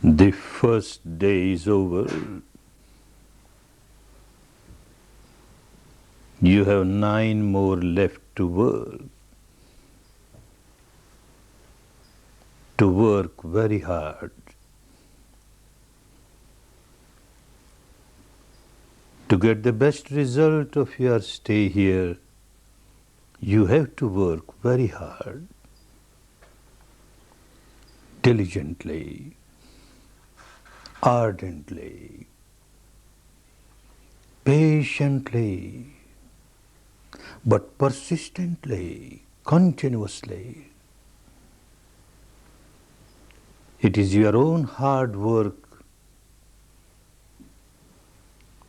The first day is over. You have 9 more left to work very hard. To get the best result of your stay here, you have to work very hard, diligently, ardently, patiently, but persistently, continuously. It is your own hard work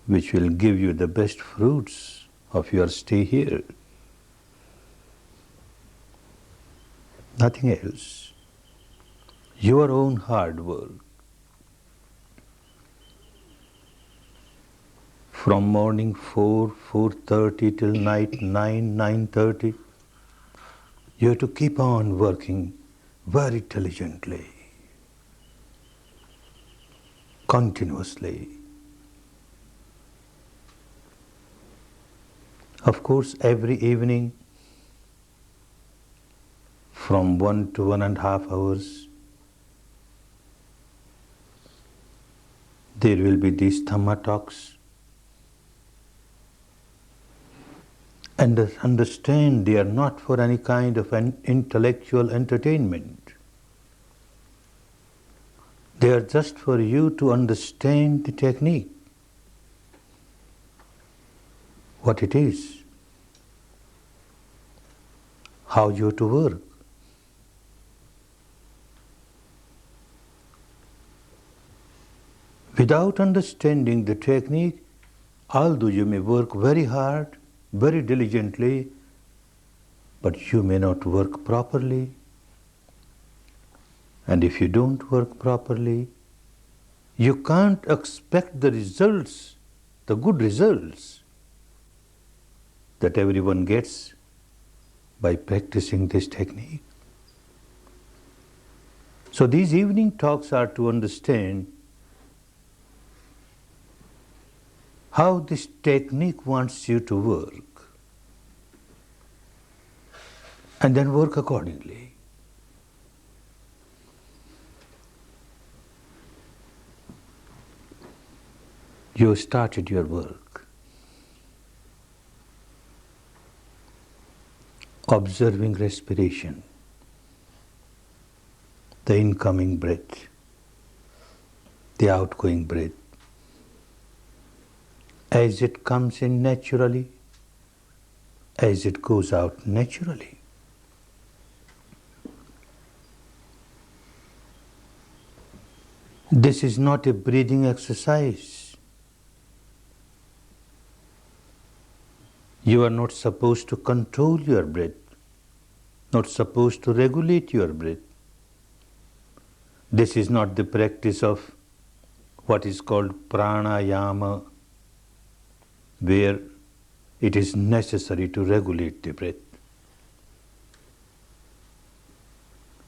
which will give you the best fruits of your stay here. Nothing else. Your own hard work. From morning 4, 4:30 till night 9, 9:30, you have to keep on working very diligently, continuously. Of course, every evening from 1 to 1.5 hours, there will be these Dhamma talks. And understand they are not for any kind of an intellectual entertainment. They are just for you to understand the technique, what it is, how you have to work. Without understanding the technique, although you may work very hard, very diligently, but you may not work properly. And if you don't work properly, you can't expect the results, the good results that everyone gets by practicing this technique. So these evening talks are to understand how this technique wants you to work, and then work accordingly. You started your work, observing respiration, the incoming breath, the outgoing breath, as it comes in naturally, as it goes out naturally. This is not a breathing exercise. You are not supposed to control your breath, not supposed to regulate your breath. This is not the practice of what is called pranayama, where it is necessary to regulate the breath.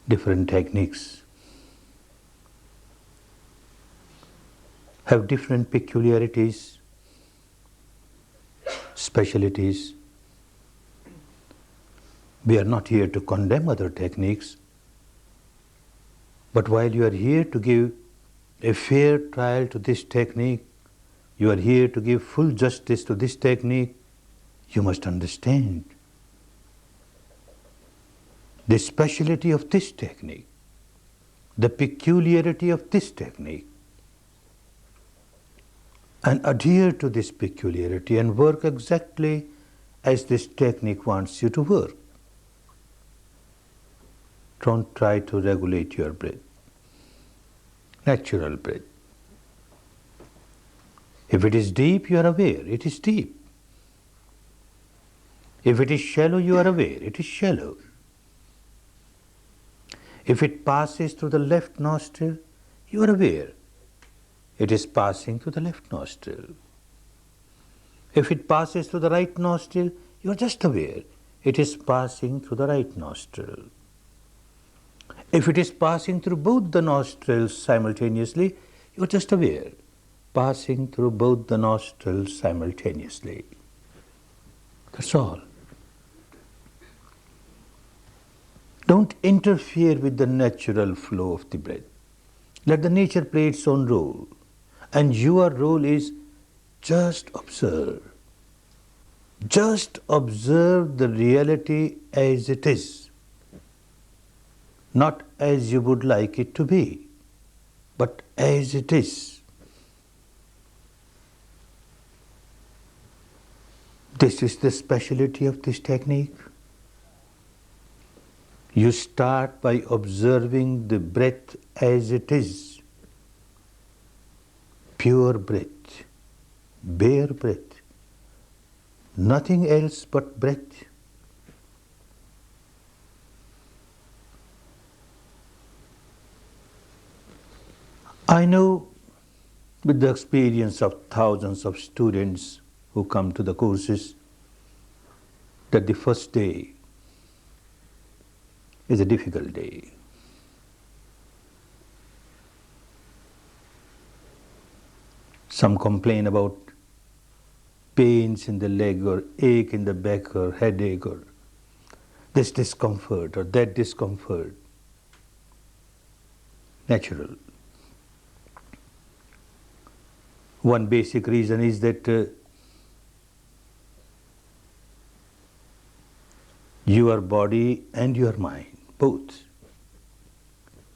Different techniques have different peculiarities, specialities. We are not here to condemn other techniques, but while you are here to give a fair trial to this technique, you are here to give full justice to this technique, you must understand the speciality of this technique, the peculiarity of this technique, and adhere to this peculiarity and work exactly as this technique wants you to work. Don't try to regulate your breath, natural breath. If it is deep, you are aware, it is deep. If it is shallow, you are aware, it is shallow. If it passes through the left nostril, you are aware, it is passing through the left nostril. If it passes through the right nostril, you are just aware, it is passing through the right nostril. If it is passing through both the nostrils simultaneously, you are just aware, passing through both the nostrils simultaneously. That's all. Don't interfere with the natural flow of the breath. Let the nature play its own role. And your role is just observe. Just observe the reality as it is. Not as you would like it to be, but as it is. This is the speciality of this technique. You start by observing the breath as it is. Pure breath, bare breath, nothing else but breath. I know with the experience of thousands of students who come to the courses that the first day is a difficult day. Some complain about pains in the leg or ache in the back or headache or this discomfort or that discomfort. Natural. One basic reason is that your body and your mind, both,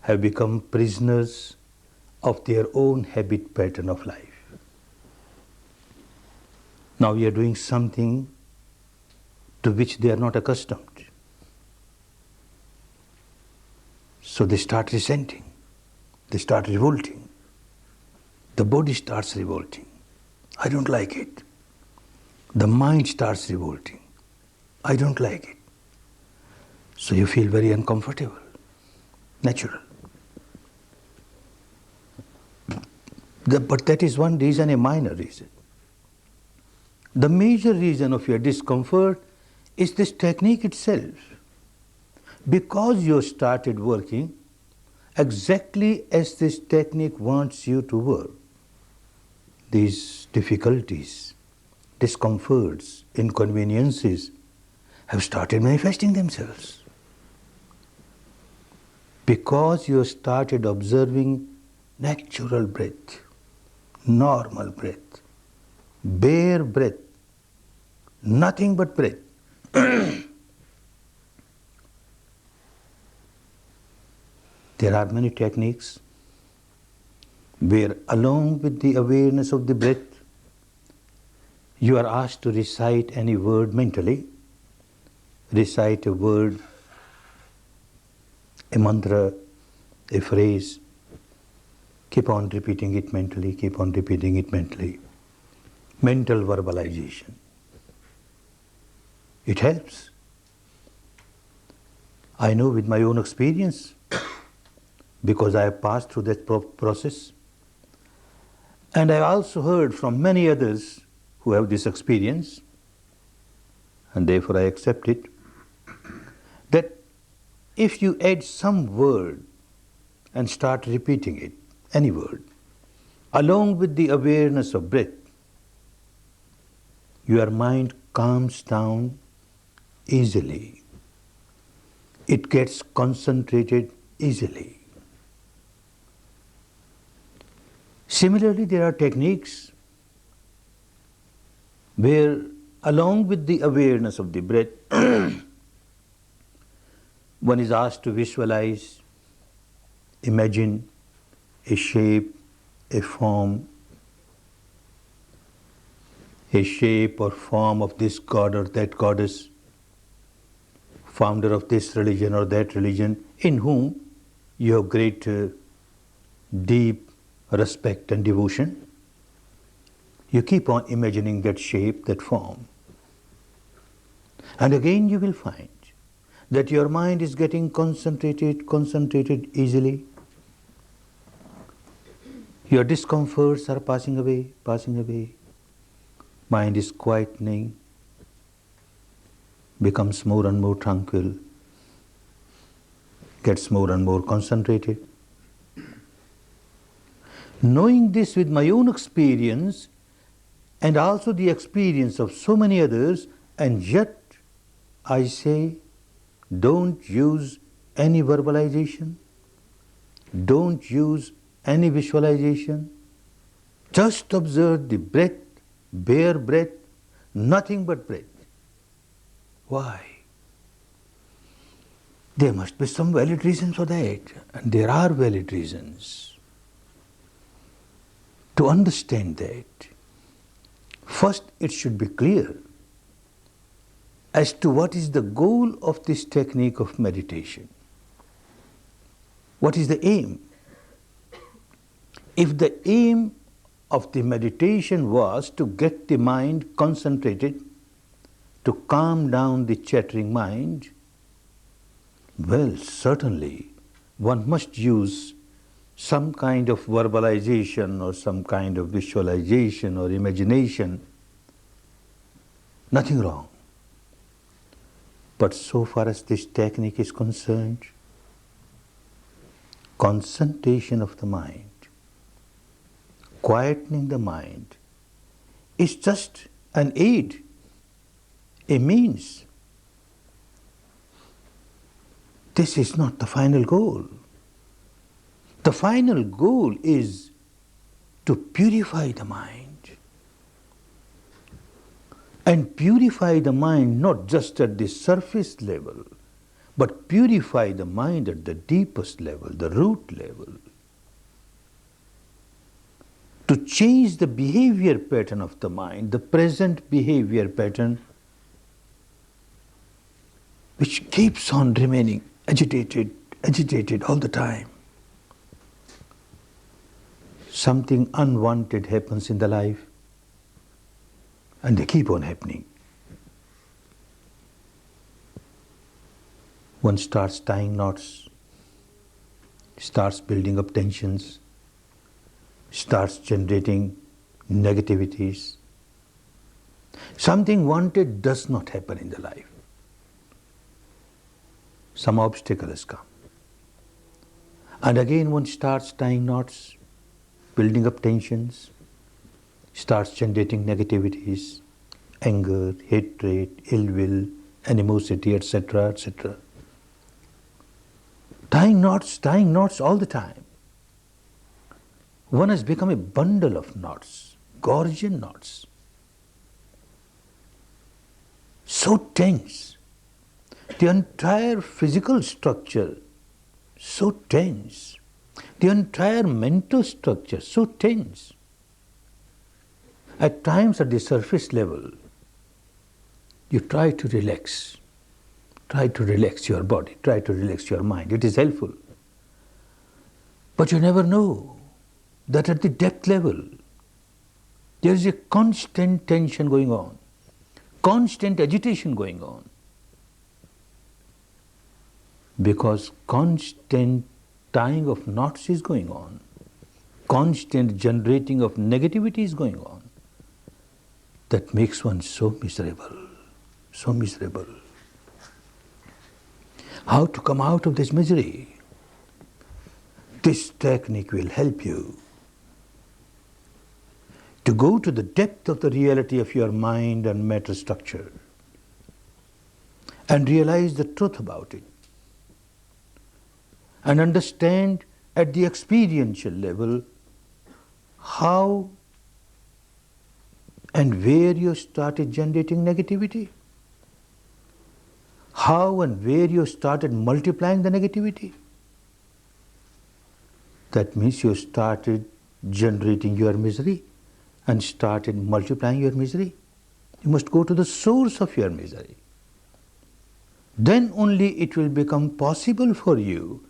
have become prisoners of their own habit pattern of life. Now we are doing something to which they are not accustomed. So they start resenting, they start revolting. The body starts revolting. I don't like it. The mind starts revolting. I don't like it. So you feel very uncomfortable. Natural. But that is one reason, a minor reason. The major reason of your discomfort is this technique itself. Because you started working exactly as this technique wants you to work, these difficulties, discomforts, inconveniences have started manifesting themselves. Because you started observing natural breath, normal breath, bare breath, nothing but breath. There are many techniques where along with the awareness of the breath, you are asked to recite any word mentally. Recite a word, a mantra, a phrase. Keep on repeating it mentally, keep on repeating it mentally. Mental verbalization. It helps. I know with my own experience, because I have passed through that process. And I also heard from many others who have this experience, and therefore I accept it, that if you add some word and start repeating it, any word, along with the awareness of breath, your mind calms down easily. It gets concentrated easily. Similarly, there are techniques where along with the awareness of the breath, one is asked to visualize, imagine a shape, a form, a shape or form of this god or that goddess, founder of this religion or that religion, in whom you have great deep respect and devotion. You keep on imagining that shape, that form. And again you will find that your mind is getting concentrated easily. Your discomforts are passing away. Mind is quietening, becomes more and more tranquil. gets more and more concentrated. Knowing this with my own experience and also the experience of so many others, and yet I say, don't use any verbalization, don't use any visualization, just observe the breath, bare breath, nothing but breath. Why? There must be some valid reasons for that, and there are valid reasons. To understand that, first it should be clear as to what is the goal of this technique of meditation. What is the aim? If the aim of the meditation was to get the mind concentrated, to calm down the chattering mind, well, certainly one must use some kind of verbalization or some kind of visualization or imagination. Nothing wrong. But so far as this technique is concerned, concentration of the mind, quietening the mind, is just an aid, a means. This is not the final goal. The final goal is to purify the mind. And purify the mind not just at the surface level, but purify the mind at the deepest level, the root level. To change the behavior pattern of the mind, the present behavior pattern, which keeps on remaining agitated all the time. Something unwanted happens in the life, and they keep on happening. One starts tying knots, starts building up tensions, starts generating negativities. Something wanted does not happen in the life. Some obstacle has come. And again one starts tying knots, building up tensions, starts generating negativities, anger, hatred, ill will, animosity, etc., etc. Tying knots all the time. One has become a bundle of knots, Gordian knots. So tense. The entire physical structure, so tense. The entire mental structure, so tense. At times at the surface level, you try to relax. Try to relax your body, try to relax your mind. It is helpful. But you never know that at the depth level, there is a constant tension going on, constant agitation going on. Because constant tying of knots is going on, constant generating of negativity is going on. That makes one so miserable, so miserable. How to come out of this misery? This technique will help you to go to the depth of the reality of your mind and matter structure and realize the truth about it and understand at the experiential level how and where you started generating negativity, how and where you started multiplying the negativity. That means you started generating your misery and started multiplying your misery. You must go to the source of your misery. Then only it will become possible for you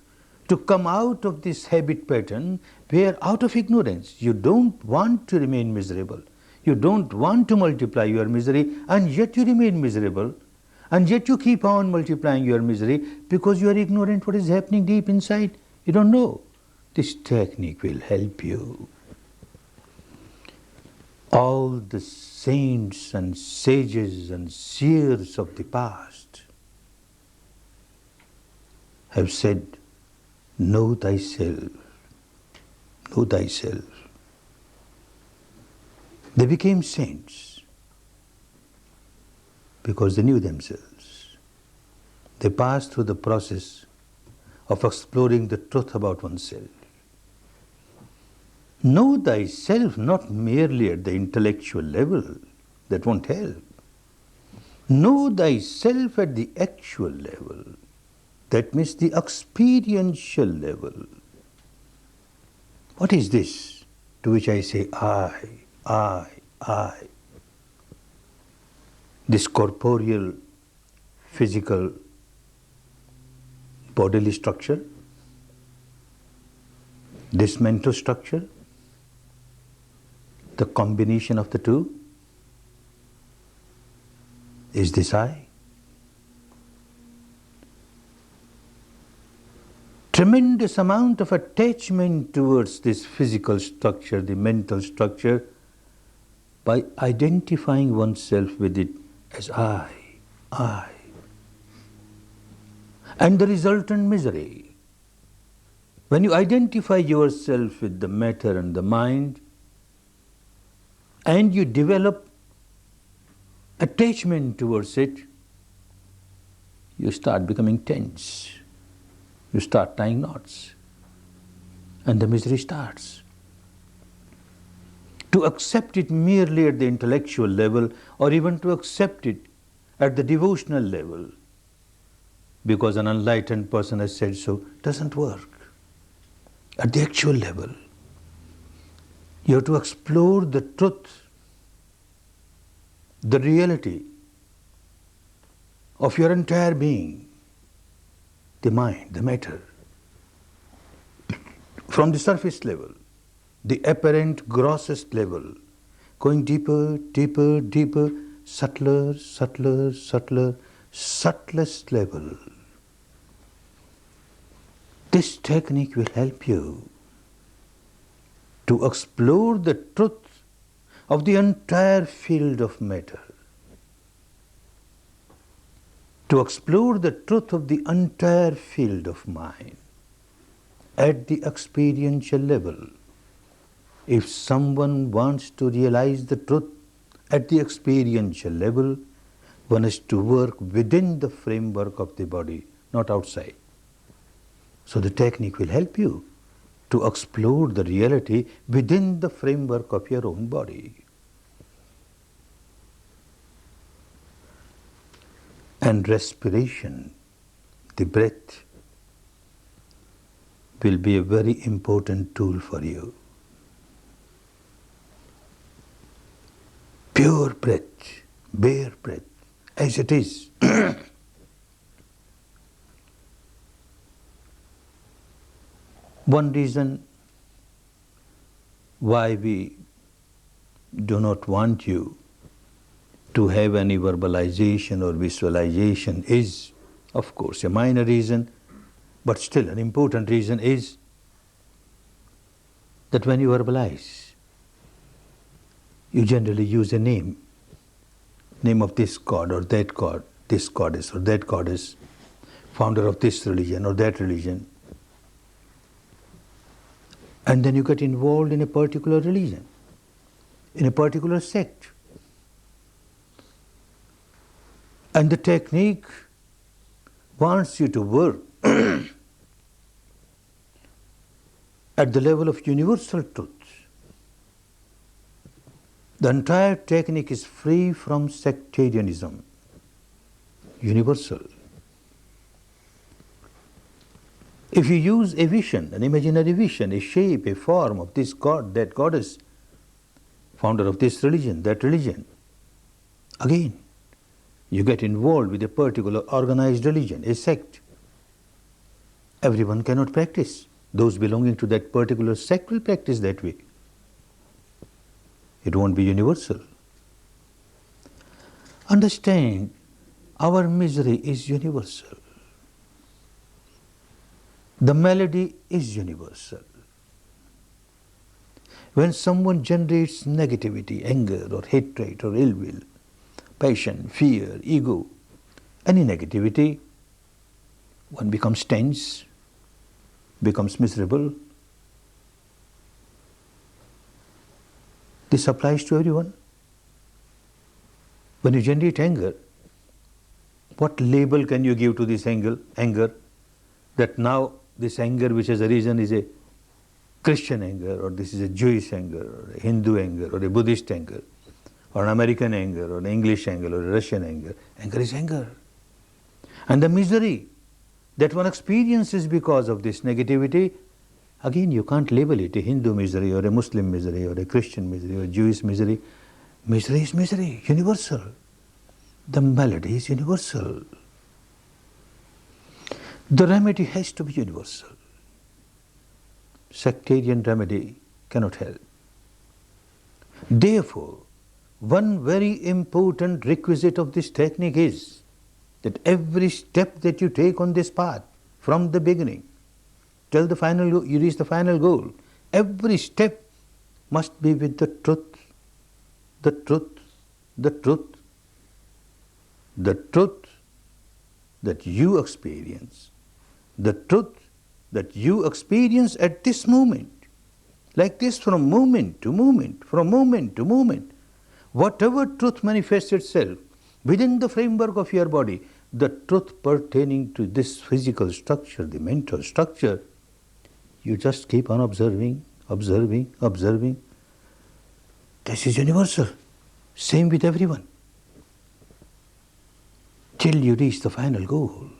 to come out of this habit pattern where out of ignorance you don't want to remain miserable. You don't want to multiply your misery, and yet you remain miserable, and yet you keep on multiplying your misery because you are ignorant what is happening deep inside. You don't know. This technique will help you. All the saints and sages and seers of the past have said Know thyself. Know thyself. They became saints because they knew themselves. They passed through the process of exploring the truth about oneself. Know thyself not merely at the intellectual level, that won't help. Know thyself at the actual level, that means the experiential level. What is this to which I say I? This corporeal, physical, bodily structure, this mental structure, the combination of the two, is this I? Tremendous amount of attachment towards this physical structure, the mental structure, by identifying oneself with it as I. And the resultant misery. When you identify yourself with the matter and the mind, and you develop attachment towards it, you start becoming tense. You start tying knots. And the misery starts. To accept it merely at the intellectual level, or even to accept it at the devotional level, because an enlightened person has said so, doesn't work. At the actual level, you have to explore the truth, the reality of your entire being, the mind, the matter, from the surface level, the apparent grossest level, going deeper, deeper, deeper, subtler, subtler, subtler, subtlest level. This technique will help you to explore the truth of the entire field of matter, to explore the truth of the entire field of mind at the experiential level. If someone wants to realize the truth at the experiential level, one has to work within the framework of the body, not outside. So the technique will help you to explore the reality within the framework of your own body. And respiration, the breath, will be a very important tool for you. Pure breath, bare breath, as it is. One reason why we do not want you to have any verbalization or visualization is, of course, a minor reason, but still an important reason is that when you verbalize, you generally use a name of this god or that god, this goddess or that goddess, founder of this religion or that religion. And then you get involved in a particular religion, in a particular sect. And the technique wants you to work at the level of universal truth. The entire technique is free from sectarianism, universal. If you use a vision, an imaginary vision, a shape, a form of this god, that goddess, founder of this religion, that religion, again, you get involved with a particular organized religion, a sect. Everyone cannot practice. Those belonging to that particular sect will practice that way. It won't be universal. Understand, our misery is universal. The malady is universal. When someone generates negativity, anger or hatred or ill will, passion, fear, ego, any negativity, one becomes tense, becomes miserable. This applies to everyone. When you generate anger, what label can you give to this anger? That now this anger which has arisen is a Christian anger, or this is a Jewish anger, or a Hindu anger, or a Buddhist anger, or an American anger, or an English anger, or a Russian anger. Anger is anger. And the misery that one experiences because of this negativity, again you can't label it a Hindu misery, or a Muslim misery, or a Christian misery, or a Jewish misery. Misery is misery, universal. The malady is universal. The remedy has to be universal. Sectarian remedy cannot help. Therefore, one very important requisite of this technique is that every step that you take on this path, from the beginning till the final, you reach the final goal, every step must be with the truth, the truth, the truth, the truth that you experience, the truth that you experience at this moment, like this, from moment to moment, from moment to moment. Whatever truth manifests itself within the framework of your body, the truth pertaining to this physical structure, the mental structure, you just keep on observing, observing, observing. This is universal. Same with everyone. Till you reach the final goal.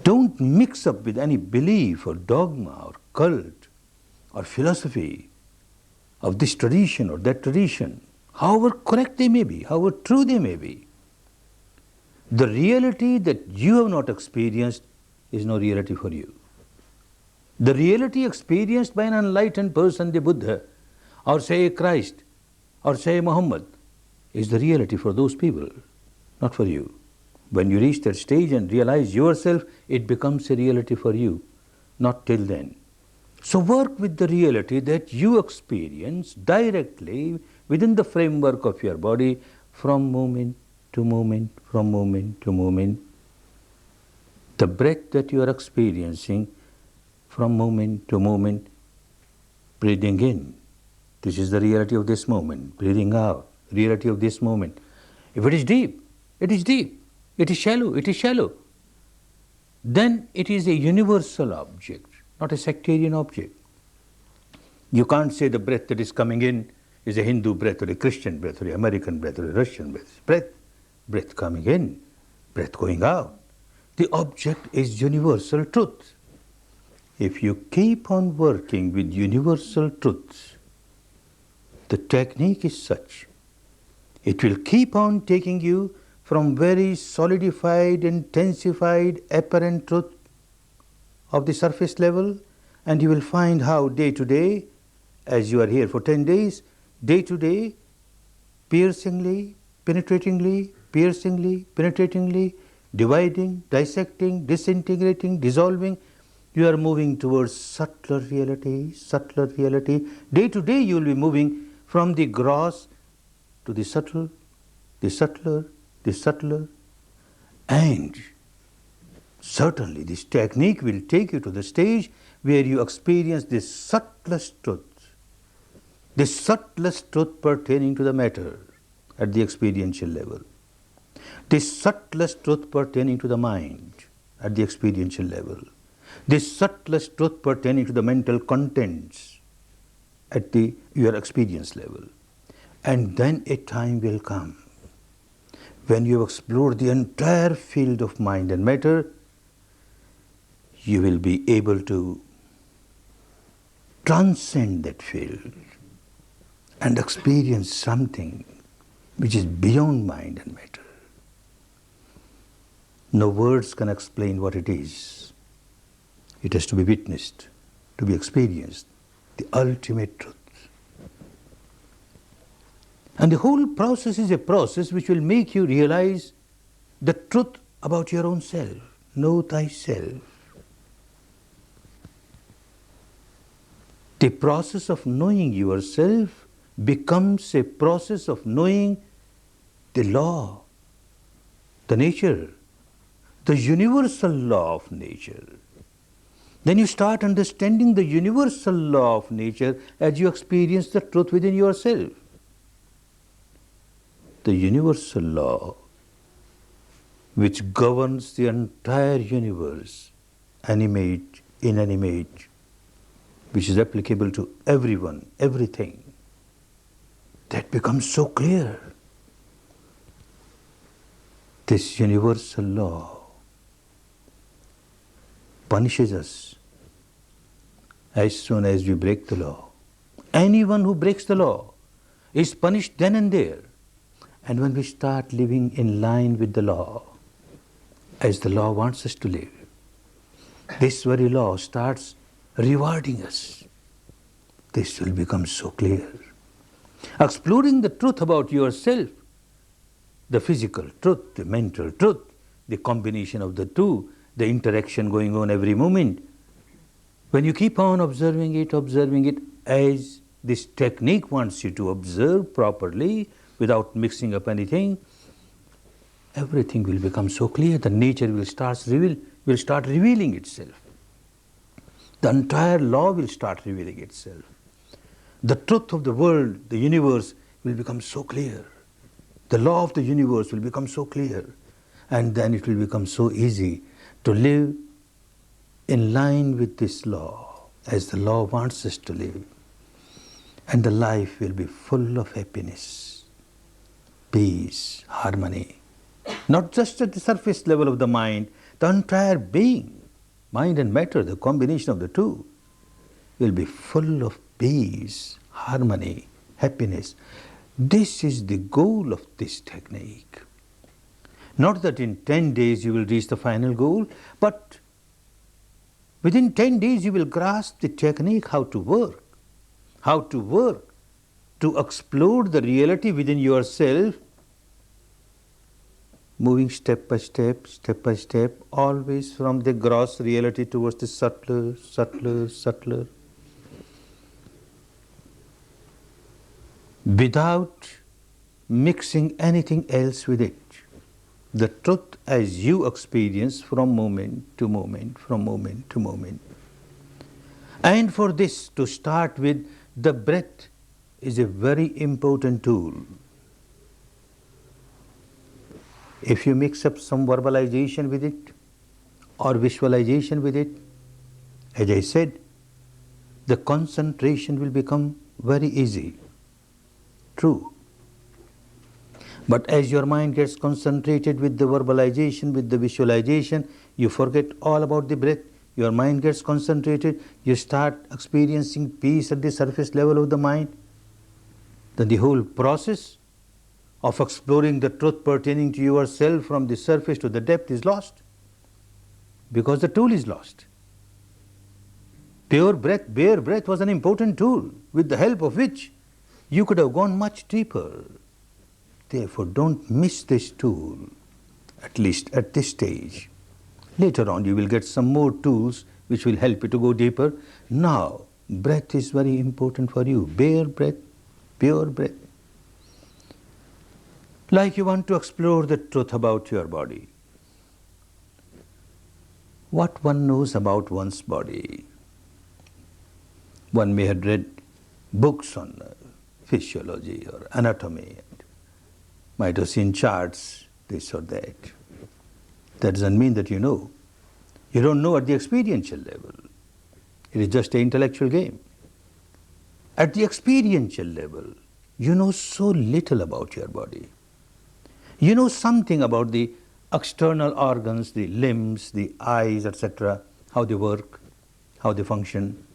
Don't mix up with any belief or dogma or cult or philosophy of this tradition or that tradition, however correct they may be, however true they may be. The reality that you have not experienced is no reality for you. The reality experienced by an enlightened person, the Buddha, or say Christ, or say Muhammad, is the reality for those people, not for you. When you reach that stage and realize yourself, it becomes a reality for you, not till then. So work with the reality that you experience directly within the framework of your body, from moment to moment, from moment to moment. The breath that you are experiencing from moment to moment, breathing in. This is the reality of this moment. Breathing out, reality of this moment. If it is deep, it is deep. It is shallow, it is shallow. Then it is a universal object, not a sectarian object. You can't say the breath that is coming in is a Hindu breath, or a Christian breath, or an American breath, or a Russian breath. Breath coming in, breath going out. The object is universal truth. If you keep on working with universal truths, the technique is such, it will keep on taking you from very solidified, intensified, apparent truth of the surface level, and you will find how day to day, as you are here for 10 days, day to day, piercingly, penetratingly, dividing, dissecting, disintegrating, dissolving, you are moving towards subtler reality, subtler reality. Day to day you will be moving from the gross to the subtle, the subtler, the subtler. And certainly this technique will take you to the stage where you experience this subtlest truth pertaining to the matter at the experiential level, this subtlest truth pertaining to the mind at the experiential level, this subtlest truth pertaining to the mental contents at your experience level. And then a time will come when you have explored the entire field of mind and matter, you will be able to transcend that field and experience something which is beyond mind and matter. No words can explain what it is. It has to be witnessed, to be experienced, the ultimate truth. And the whole process is a process which will make you realize the truth about your own self. Know thyself. The process of knowing yourself becomes a process of knowing the law, the nature, the universal law of nature. Then you start understanding the universal law of nature as you experience the truth within yourself. The universal law which governs the entire universe, animate, inanimate, which is applicable to everyone, everything, that becomes so clear. This universal law punishes us as soon as we break the law. Anyone who breaks the law is punished then and there. And when we start living in line with the law, as the law wants us to live, this very law starts rewarding us. This will become so clear. Exploring the truth about yourself, the physical truth, the mental truth, the combination of the two, the interaction going on every moment. When you keep on observing it as this technique wants you to observe properly without mixing up anything, everything will become so clear. The nature will start revealing itself. The entire law will start revealing itself. The truth of the world, the universe, will become so clear. The law of the universe will become so clear. And then it will become so easy to live in line with this law, as the law wants us to live. And the life will be full of happiness, peace, harmony. Not just at the surface level of the mind, the entire being, mind and matter, the combination of the two, will be full of peace, harmony, happiness. This is the goal of this technique. Not that in 10 days you will reach the final goal, but within 10 days you will grasp the technique how to work to explore the reality within yourself, moving step by step, always from the gross reality towards the subtler, without mixing anything else with it. The truth as you experience from moment to moment. And for this, to start with, the breath is a very important tool. If you mix up some verbalization with it or visualization with it, as I said, the concentration will become very easy. True. But as your mind gets concentrated with the verbalization, with the visualization, you forget all about the breath. Your mind gets concentrated, you start experiencing peace at the surface level of the mind. Then the whole process of exploring the truth pertaining to yourself from the surface to the depth is lost, because the tool is lost. Bare breath was an important tool with the help of which you could have gone much deeper. Therefore, don't miss this tool, at least at this stage. Later on, you will get some more tools which will help you to go deeper. Now, breath is very important for you. Bare breath, pure breath. Like you want to explore the truth about your body. What one knows about one's body. One may have read books on physiology or anatomy, and might have seen charts, this or that. That doesn't mean that you know. You don't know at the experiential level. It is just an intellectual game. At the experiential level, you know so little about your body. You know something about the external organs, the limbs, the eyes, etc., how they work, how they function.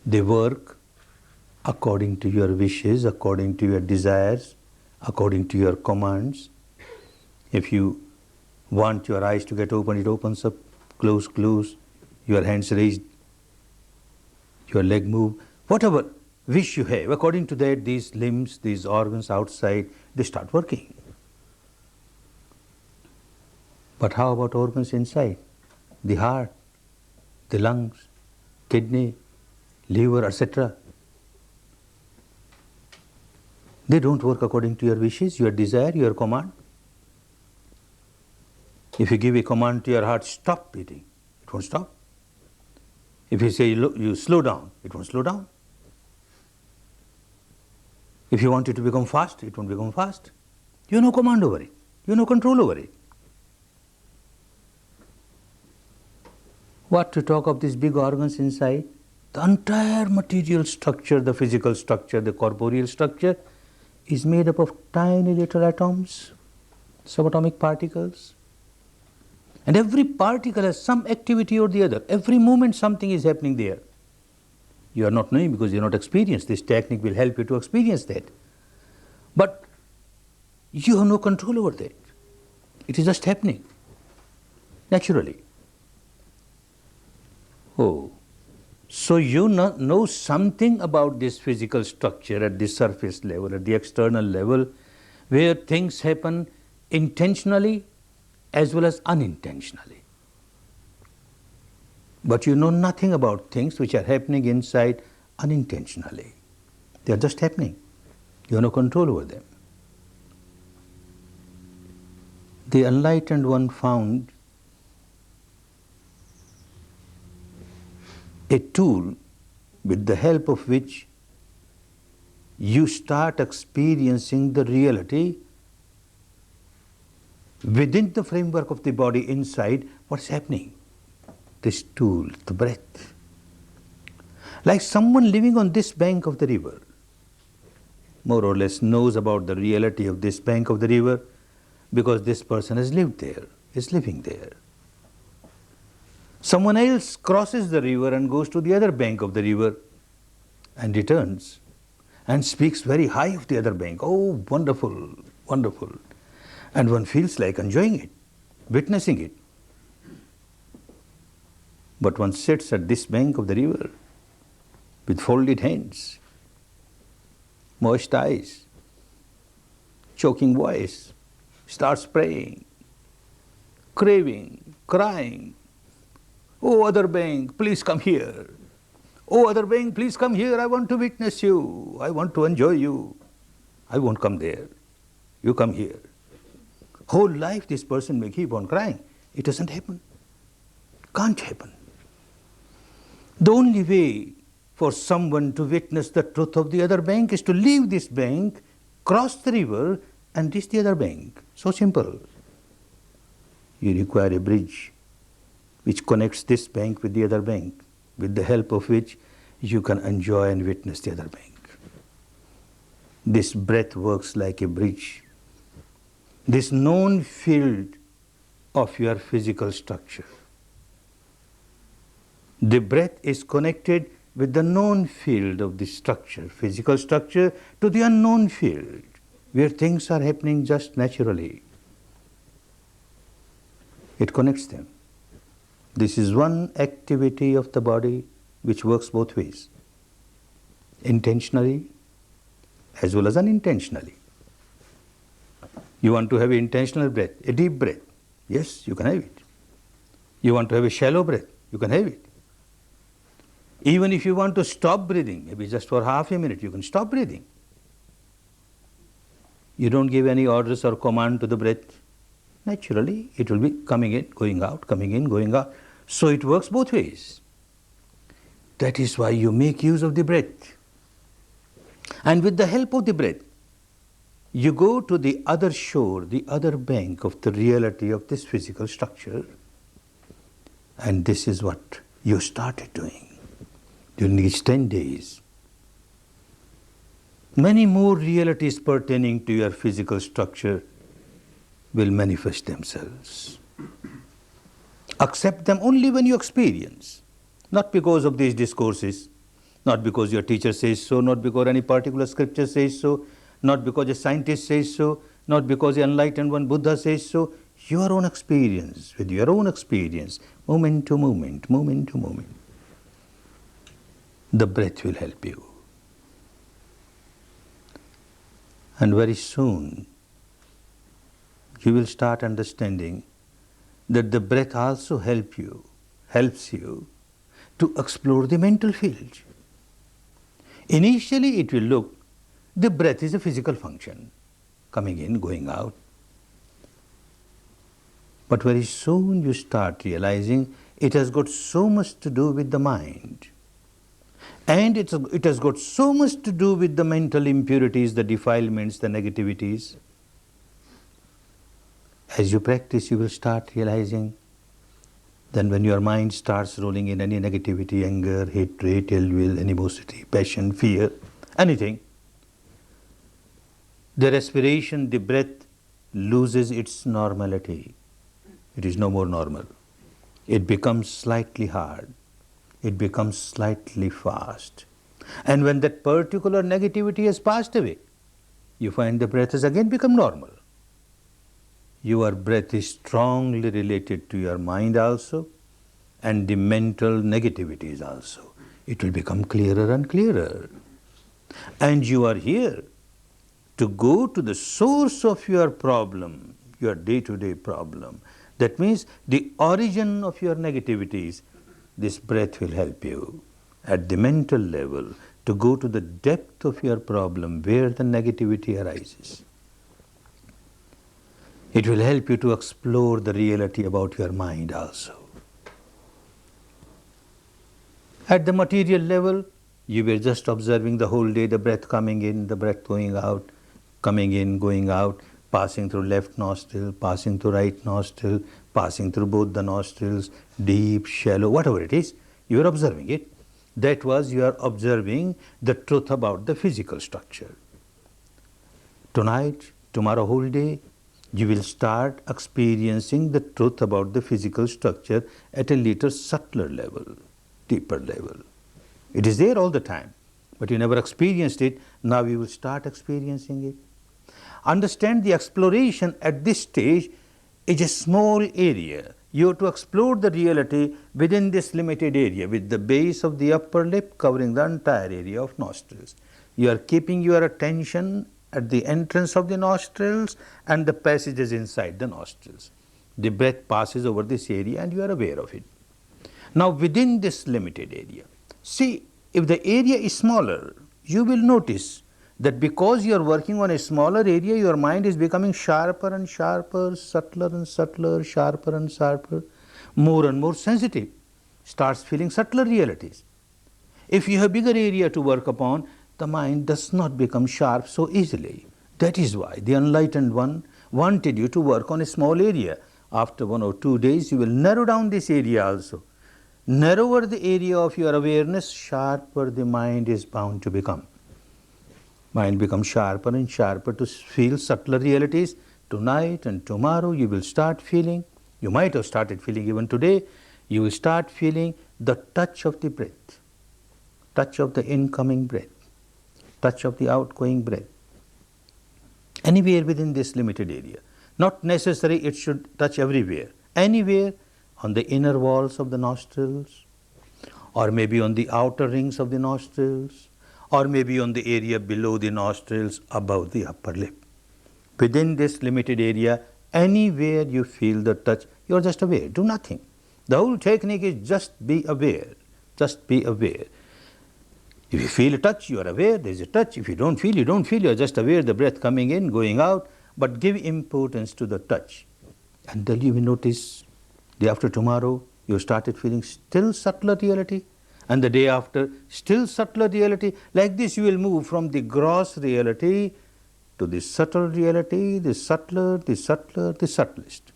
They work according to your wishes, according to your desires, according to your commands. If you want your eyes to get open, it opens up, close, your hands raised, your leg move, whatever wish you have. According to that, these limbs, these organs outside, they start working. But how about organs inside? The heart, the lungs, kidney, liver, etc. They don't work according to your wishes, your desire, your command. If you give a command to your heart, stop beating, it won't stop. If you say you slow down, it won't slow down. If you want it to become fast, it won't become fast. You have no command over it. You have no control over it. What to talk of these big organs inside? The entire material structure, the physical structure, the corporeal structure is made up of tiny little atoms, subatomic particles. And every particle has some activity or the other. Every moment something is happening there. You are not knowing because you are not experienced. This technique will help you to experience that. But you have no control over that. It is just happening naturally. Oh, so you know something about this physical structure at the surface level, at the external level, where things happen intentionally as well as unintentionally. But you know nothing about things which are happening inside unintentionally. They are just happening. You have no control over them. The enlightened one found a tool with the help of which you start experiencing the reality within the framework of the body inside what's happening. This tool, the breath. Like someone living on this bank of the river, more or less knows about the reality of this bank of the river because this person has lived there, is living there. Someone else crosses the river and goes to the other bank of the river and returns and speaks very high of the other bank. Oh, wonderful, wonderful. And one feels like enjoying it, witnessing it. But one sits at this bank of the river with folded hands, moist eyes, choking voice, starts praying, craving, crying. Oh, other bank, please come here. Oh, other bank, please come here. I want to witness you. I want to enjoy you. I won't come there. You come here. Whole life this person may keep on crying. It doesn't happen. Can't happen. The only way for someone to witness the truth of the other bank is to leave this bank, cross the river and reach the other bank. So simple. You require a bridge which connects this bank with the other bank, with the help of which you can enjoy and witness the other bank. This breath works like a bridge. This known field of your physical structure. The breath is connected with the known field of the structure, physical structure, to the unknown field, where things are happening just naturally. It connects them. This is one activity of the body which works both ways, intentionally as well as unintentionally. You want to have an intentional breath, a deep breath, yes, you can have it. You want to have a shallow breath, you can have it. Even if you want to stop breathing, maybe just for half a minute, you can stop breathing. You don't give any orders or command to the breath. Naturally, it will be coming in, going out, coming in, going out. So it works both ways. That is why you make use of the breath. And with the help of the breath, you go to the other shore, the other bank of the reality of this physical structure. And this is what you started doing during these 10 days. Many more realities pertaining to your physical structure will manifest themselves. Accept them only when you experience, not because of these discourses, not because your teacher says so, not because any particular scripture says so, not because a scientist says so, not because the enlightened one Buddha says so. Your own experience, with your own experience, moment to moment, moment to moment. The breath will help you. And very soon, you will start understanding that the breath also helps you to explore the mental field. Initially, it will look, the breath is a physical function, coming in, going out. But very soon you start realizing it has got so much to do with the mind. And it has got so much to do with the mental impurities, the defilements, the negativities. As you practice, you will start realizing then when your mind starts rolling in any negativity, anger, hatred, ill will, animosity, passion, fear, anything, the respiration, the breath loses its normality. It is no more normal. It becomes slightly hard. It becomes slightly fast. And when that particular negativity has passed away, you find the breath has again become normal. Your breath is strongly related to your mind also, and the mental negativities also. It will become clearer and clearer. And you are here to go to the source of your problem, your day-to-day problem. That means the origin of your negativities. This breath will help you at the mental level to go to the depth of your problem where the negativity arises. It will help you to explore the reality about your mind also. At the material level, you were just observing the whole day, the breath coming in, the breath going out, coming in, going out, passing through left nostril, passing through right nostril, passing through both the nostrils, deep, shallow, whatever it is, you are observing it. That was you are observing the truth about the physical structure. Tonight, tomorrow whole day, you will start experiencing the truth about the physical structure at a little subtler level, deeper level. It is there all the time, but you never experienced it. Now you will start experiencing it. Understand the exploration at this stage is a small area. You have to explore the reality within this limited area with the base of the upper lip covering the entire area of nostrils. You are keeping your attention at the entrance of the nostrils and the passages inside the nostrils. The breath passes over this area and you are aware of it. Now within this limited area, see, if the area is smaller, you will notice that because you are working on a smaller area, your mind is becoming sharper and sharper, subtler and subtler, sharper and sharper, more and more sensitive, starts feeling subtler realities. If you have bigger area to work upon, the mind does not become sharp so easily. That is why the enlightened one wanted you to work on a small area. After 1 or 2 days, you will narrow down this area also. Narrower the area of your awareness, sharper the mind is bound to become. Mind becomes sharper and sharper to feel subtler realities. Tonight and tomorrow you will start feeling, you might have started feeling even today, you will start feeling the touch of the breath, touch of the incoming breath, touch of the outgoing breath. Anywhere within this limited area. Not necessary it should touch everywhere. Anywhere on the inner walls of the nostrils, or maybe on the outer rings of the nostrils, or maybe on the area below the nostrils, above the upper lip. Within this limited area, anywhere you feel the touch, you are just aware, do nothing. The whole technique is just be aware, just be aware. If you feel a touch, you are aware, there is a touch. If you don't feel, you don't feel, you are just aware, the breath coming in, going out, but give importance to the touch. And then you will notice, day after tomorrow, you started feeling still subtler reality, and the day after, still subtler reality. Like this, you will move from the gross reality to the subtle reality, the subtler, the subtler, the subtlest,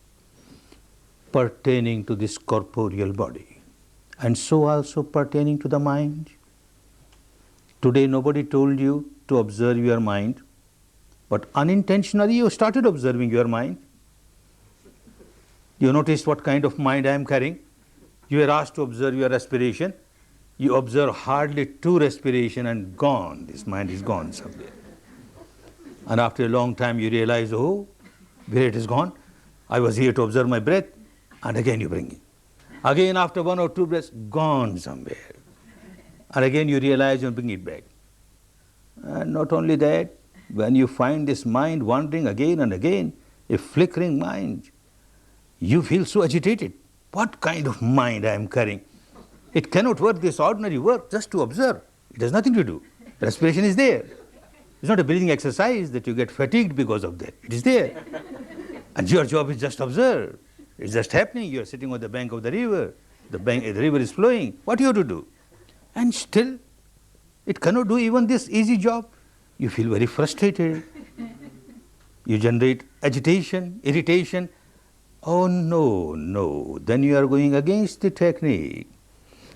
pertaining to this corporeal body, and so also pertaining to the mind. Today, nobody told you to observe your mind, but unintentionally you started observing your mind. You noticed what kind of mind I am carrying. You were asked to observe your respiration. You observe hardly 2 respiration and gone. This mind is gone somewhere. And after a long time you realize, oh, where it is gone? I was here to observe my breath, and again you bring it. Again after 1 or 2 breaths, gone somewhere. And again you realize and bring it back. And not only that, when you find this mind wandering again and again, a flickering mind, you feel so agitated. What kind of mind I am carrying? It cannot work this ordinary work just to observe. It has nothing to do. Respiration is there. It's not a breathing exercise that you get fatigued because of that. It is there. And your job is just observe. It's just happening. You're sitting on the bank of the river. The river is flowing. What you have to do? And still, it cannot do even this easy job. You feel very frustrated. You generate agitation, irritation. Oh no, no. Then you are going against the technique.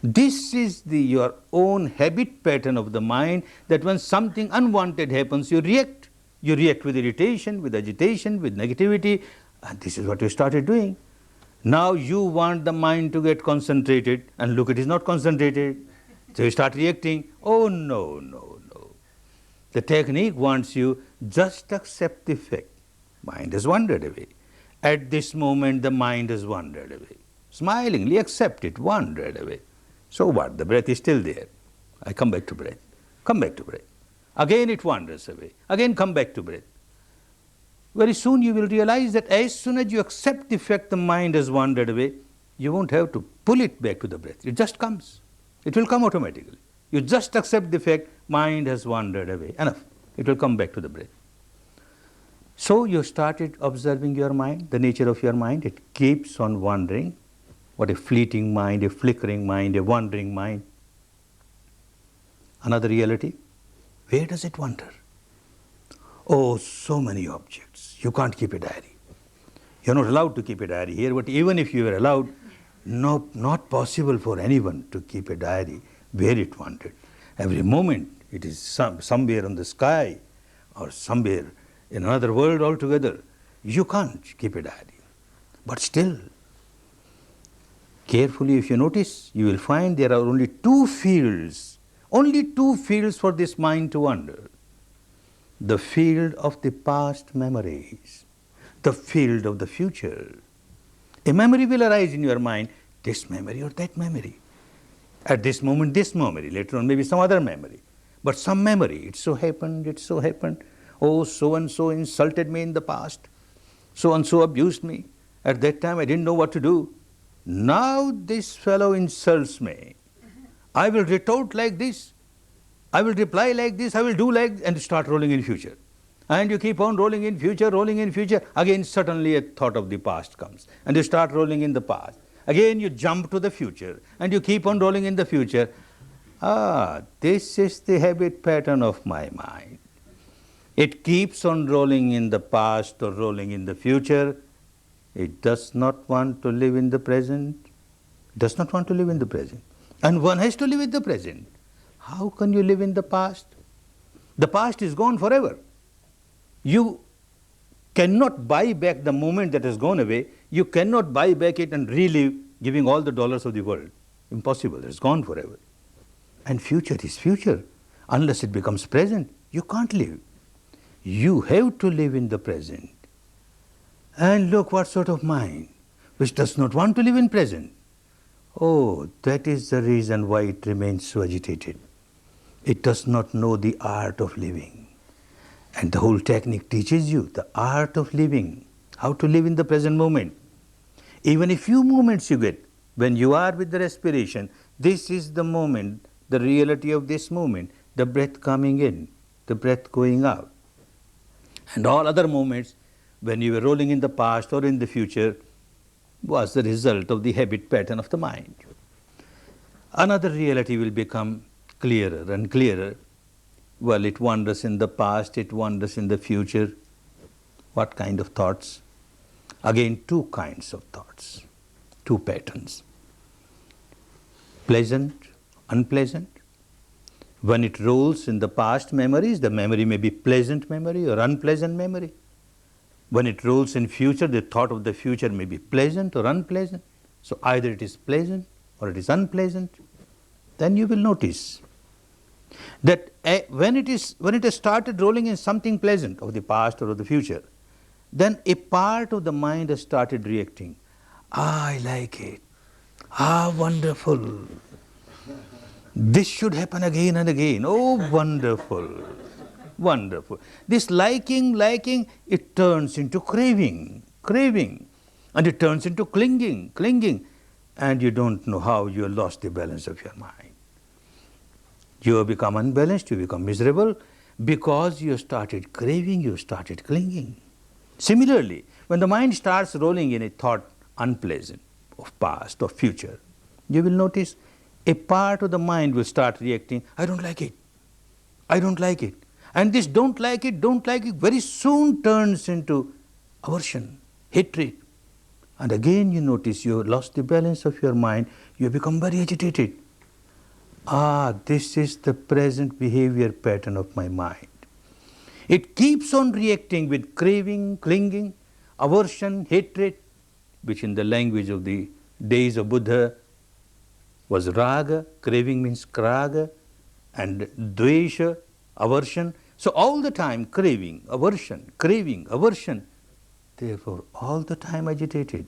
This is your own habit pattern of the mind, that when something unwanted happens, you react. You react with irritation, with agitation, with negativity, and this is what you started doing. Now you want the mind to get concentrated, and look, it is not concentrated. So you start reacting. Oh no, no, no. The technique wants you just accept the fact. Mind has wandered away. At this moment, the mind has wandered away. Smilingly accept it, wandered away. So what? The breath is still there. I come back to breath. Come back to breath. Again it wanders away. Again come back to breath. Very soon you will realize that as soon as you accept the fact the mind has wandered away, you won't have to pull it back to the breath. It just comes. It will come automatically. You just accept the fact mind has wandered away. Enough. It will come back to the breath. So you started observing your mind, the nature of your mind. It keeps on wandering. What a fleeting mind, a flickering mind, a wandering mind. Another reality, where does it wander? Oh, so many objects. You can't keep a diary. You're not allowed to keep a diary here, but even if you were allowed, not possible for anyone to keep a diary where it wandered. Every moment it is somewhere on the sky or somewhere in another world altogether. You can't keep a diary. But still, carefully if you notice, you will find there are only two fields for this mind to wander. The field of the past memories, the field of the future. A memory will arise in your mind, this memory or that memory. At this moment, this memory, later on maybe some other memory. But some memory, it so happened. Oh, so-and-so insulted me in the past. So-and-so abused me. At that time I didn't know what to do. Now this fellow insults me. I will retort like this. I will reply like this. I will do like this, and start rolling in future. And you keep on rolling in future. Again suddenly a thought of the past comes. And you start rolling in the past. Again you jump to the future. And you keep on rolling in the future. This is the habit pattern of my mind. It keeps on rolling in the past or rolling in the future. It does not want to live in the present. It does not want to live in the present. And one has to live in the present. How can you live in the past? The past is gone forever. You cannot buy back the moment that has gone away. You cannot buy back it and relive, giving all the dollars of the world. Impossible. It's gone forever. And future is future. Unless it becomes present, you can't live. You have to live in the present. And look what sort of mind, which does not want to live in present. Oh, that is the reason why it remains so agitated. It does not know the art of living. And the whole technique teaches you the art of living, how to live in the present moment. Even a few moments you get, when you are with the respiration, this is the moment, the reality of this moment, the breath coming in, the breath going out. And all other moments, when you were rolling in the past or in the future, was the result of the habit pattern of the mind. Another reality will become clearer and clearer. Well, it wanders in the past, it wanders in the future. What kind of thoughts? Again, two kinds of thoughts, two patterns. Pleasant, unpleasant. When it rolls in the past memories, the memory may be pleasant memory or unpleasant memory. When it rolls in future, the thought of the future may be pleasant or unpleasant. So either it is pleasant or it is unpleasant. Then you will notice that when it has started rolling in something pleasant of the past or of the future, then a part of the mind has started reacting. I like it. Wonderful. This should happen again and again. Oh, wonderful. Wonderful. This liking, it turns into craving. And it turns into clinging. And you don't know how you have lost the balance of your mind. You have become unbalanced, you become miserable, because you started craving, you started clinging. Similarly, when the mind starts rolling in a thought unpleasant, of past, of future, you will notice a part of the mind will start reacting, I don't like it, I don't like it. And this don't like it very soon turns into aversion, hatred. And again you notice you lost the balance of your mind, you become very agitated. This is the present behavior pattern of my mind. It keeps on reacting with craving, clinging, aversion, hatred, which in the language of the days of Buddha was raga, craving means kraga, and dvesha, aversion. So all the time craving, aversion, therefore all the time agitated.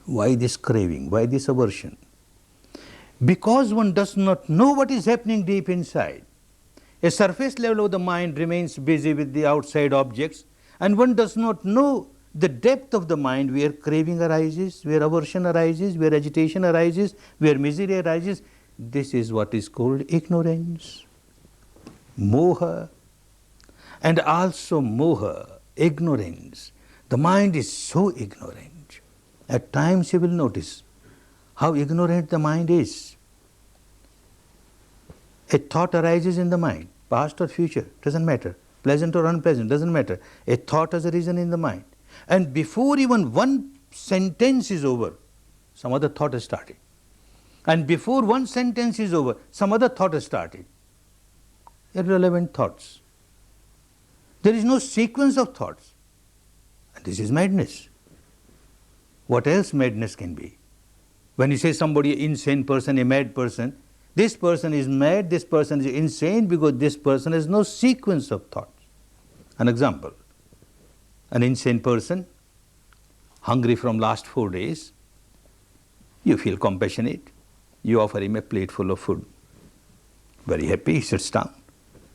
Why this craving? Why this aversion? Because one does not know what is happening deep inside. A surface level of the mind remains busy with the outside objects, and one does not know the depth of the mind where craving arises, where aversion arises, where agitation arises, where misery arises. This is what is called ignorance, moha, and also moha, ignorance. The mind is so ignorant. At times you will notice how ignorant the mind is. A thought arises in the mind, past or future, doesn't matter, pleasant or unpleasant, doesn't matter. A thought has arisen in the mind. And before even one sentence is over, some other thought has started. And before one sentence is over, some other thought has started. Irrelevant thoughts. There is no sequence of thoughts. And this is madness. What else madness can be? When you say somebody, an insane person, a mad person, this person is mad, this person is insane because this person has no sequence of thoughts. An example, an insane person, hungry from last 4 days, you feel compassionate, you offer him a plate full of food. Very happy, he sits down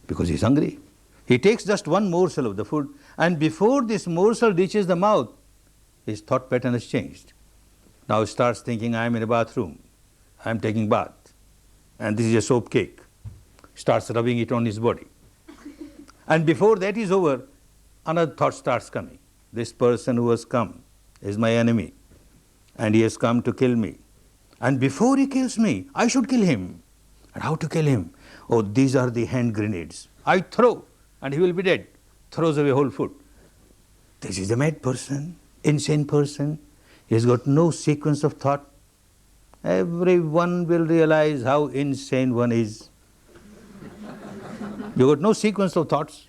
because he is hungry. He takes just one morsel of the food, and before this morsel reaches the mouth, his thought pattern has changed. Now he starts thinking, I am in a bathroom, I am taking bath, and this is a soap cake. Starts rubbing it on his body. And before that is over, another thought starts coming. This person who has come is my enemy, and he has come to kill me. And before he kills me, I should kill him. And how to kill him? Oh, these are the hand grenades. I throw, and he will be dead. Throws away whole food. This is a mad person, insane person. He has got no sequence of thought. Everyone will realize how insane one is. You got no sequence of thoughts.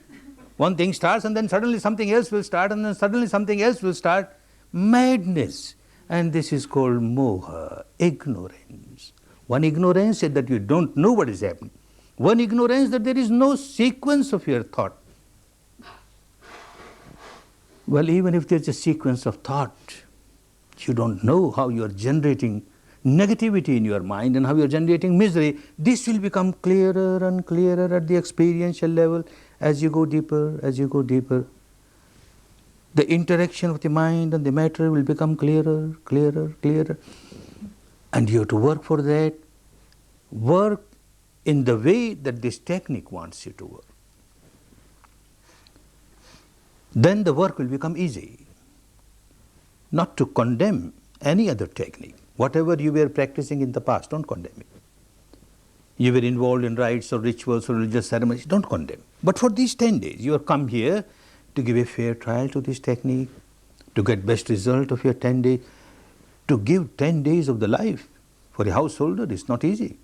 One thing starts and then suddenly something else will start and then suddenly something else will start. Madness. And this is called moha, ignorance. One ignorance is that you don't know what is happening. One ignorance that there is no sequence of your thought. Well, even if there is a sequence of thought, you don't know how you are generating negativity in your mind and how you are generating misery. This will become clearer and clearer at the experiential level as you go deeper, as you go deeper. The interaction of the mind and the matter will become clearer, clearer, clearer. And you have to work for that. Work in the way that this technique wants you to work. Then the work will become easy. Not to condemn any other technique. Whatever you were practicing in the past, don't condemn it. You were involved in rites or rituals or religious ceremonies, don't condemn. But for these 10 days, you have come here to give a fair trial to this technique, to get best result of your 10 days, to give 10 days of the life. For a householder, it's not easy.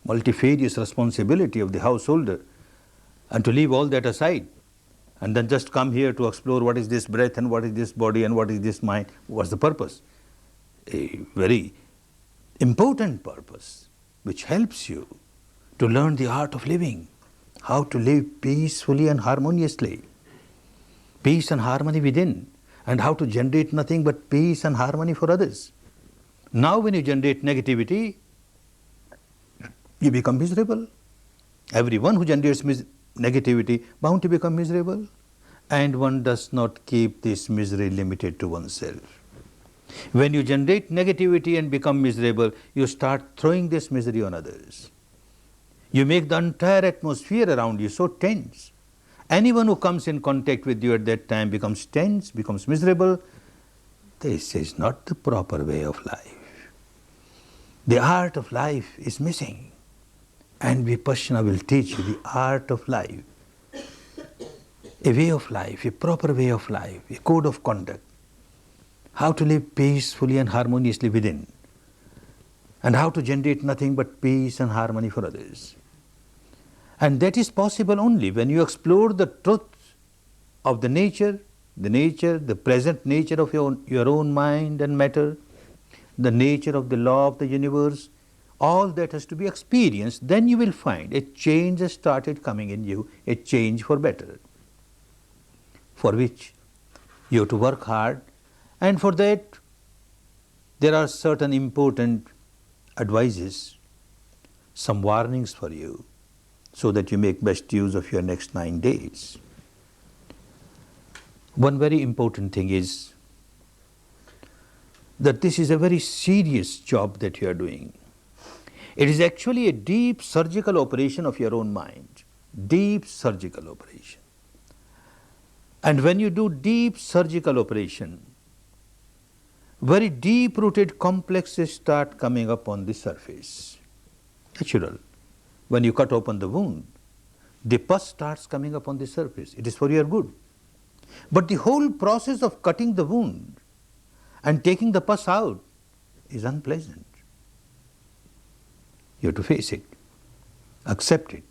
Multifarious responsibility of the householder. And to leave all that aside, and then just come here to explore what is this breath and what is this body and what is this mind, what's the purpose? A very important purpose which helps you to learn the art of living, how to live peacefully and harmoniously, peace and harmony within, and how to generate nothing but peace and harmony for others. Now when you generate negativity, you become miserable. Everyone who generates negativity bound to become miserable, and one does not keep this misery limited to oneself. When you generate negativity and become miserable, you start throwing this misery on others. You make the entire atmosphere around you so tense. Anyone who comes in contact with you at that time becomes tense, becomes miserable. This is not the proper way of life. The art of life is missing. And Vipassana will teach you the art of life. A way of life, a proper way of life, a code of conduct. How to live peacefully and harmoniously within. And how to generate nothing but peace and harmony for others. And that is possible only when you explore the truth of the nature, the present nature of your own mind and matter, the nature of the law of the universe. All that has to be experienced. Then you will find a change has started coming in you, a change for better, for which you have to work hard. And for that, there are certain important advices, some warnings for you, so that you make best use of your next 9 days. One very important thing is that this is a very serious job that you are doing. It is actually a deep surgical operation of your own mind. Deep surgical operation. And when you do deep surgical operation, very deep-rooted complexes start coming up on the surface. Natural. When you cut open the wound, the pus starts coming up on the surface. It is for your good. But the whole process of cutting the wound and taking the pus out is unpleasant. You have to face it, accept it,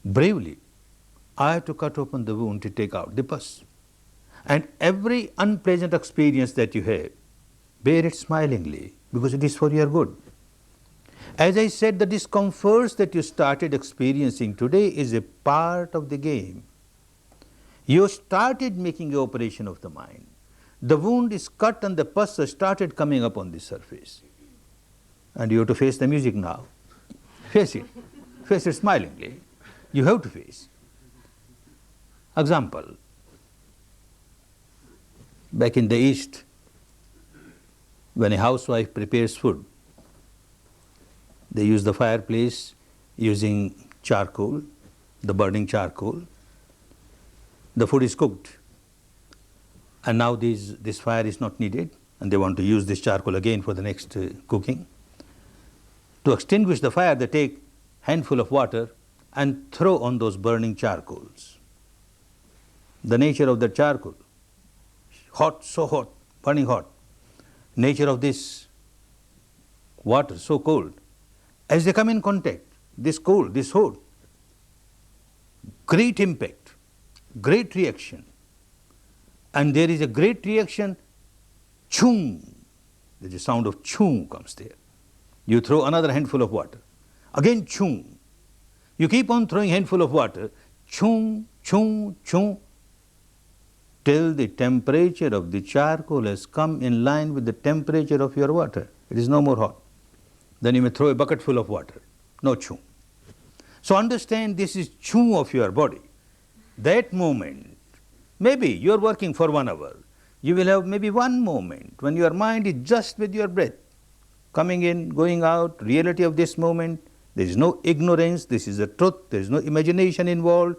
bravely. I have to cut open the wound to take out the pus. And every unpleasant experience that you have, bear it smilingly, because it is for your good. As I said, the discomforts that you started experiencing today is a part of the game. You started making the operation of the mind. The wound is cut and the pus has started coming up on the surface. And you have to face the music now. Face it. Face it smilingly. You have to face. Example. Back in the East, when a housewife prepares food, they use the fireplace using charcoal, the burning charcoal. The food is cooked. And now this fire is not needed, and they want to use this charcoal again for the next cooking. To extinguish the fire, they take handful of water and throw on those burning charcoals. The nature of the charcoal, hot, so hot, burning hot. Nature of this water, so cold. As they come in contact, this cold, this hot, great impact, great reaction. And there is a great reaction, chung. There is a sound of chung comes there. You throw another handful of water. Again chung. You keep on throwing handful of water, chung, chung, chung, till the temperature of the charcoal has come in line with the temperature of your water. It is no more hot. Then you may throw a bucket full of water. No chung. So understand, this is chung of your body. That moment, maybe you are working for 1 hour. You will have maybe one moment when your mind is just with your breath, coming in, going out, reality of this moment. There is no ignorance, this is the truth, there is no imagination involved,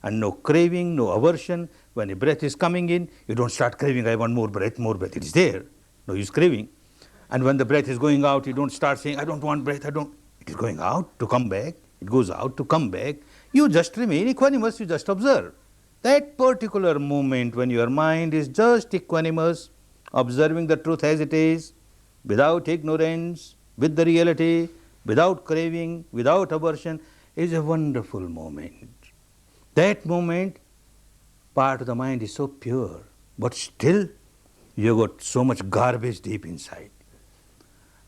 and no craving, no aversion. When a breath is coming in, you don't start craving, I want more breath, more breath. It is there, no use craving. And when the breath is going out, you don't start saying, I don't want breath, I don't. It is going out to come back, it goes out to come back. You just remain equanimous, you just observe. That particular moment when your mind is just equanimous, observing the truth as it is, without ignorance, with the reality, without craving, without aversion, is a wonderful moment. That moment, part of the mind is so pure, but still you got so much garbage deep inside.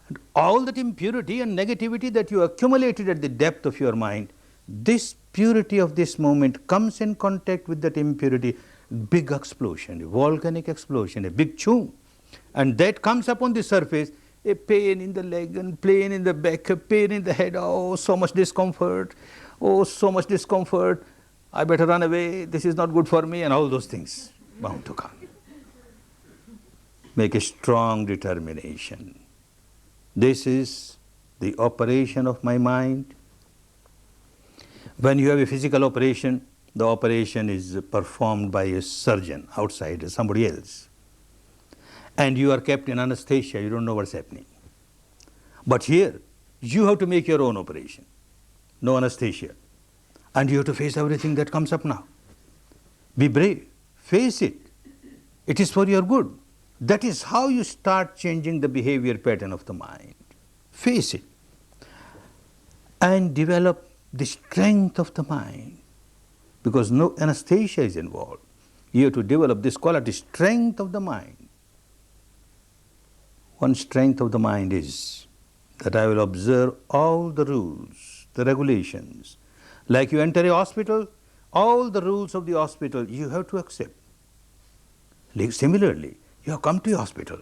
And all that impurity and negativity that you accumulated at the depth of your mind, this purity of this moment comes in contact with that impurity, big explosion, a volcanic explosion, a big chung. And that comes up on the surface, a pain in the leg and pain in the back, a pain in the head, oh, so much discomfort, oh, so much discomfort, I better run away, this is not good for me, and all those things bound to come. Make a strong determination. This is the operation of my mind. When you have a physical operation, the operation is performed by a surgeon outside, somebody else. and you are kept in anesthesia, you don't know what's happening. But here, you have to make your own operation, no anesthesia, and you have to face everything that comes up now. Be brave, face it. It is for your good. That is how you start changing the behavior pattern of the mind. Face it and develop the strength of the mind, because no anesthesia is involved. You have to develop this quality, strength of the mind. One strength of the mind is that I will observe all the rules, the regulations. Like you enter a hospital, all the rules of the hospital you have to accept. Similarly, you have come to a hospital.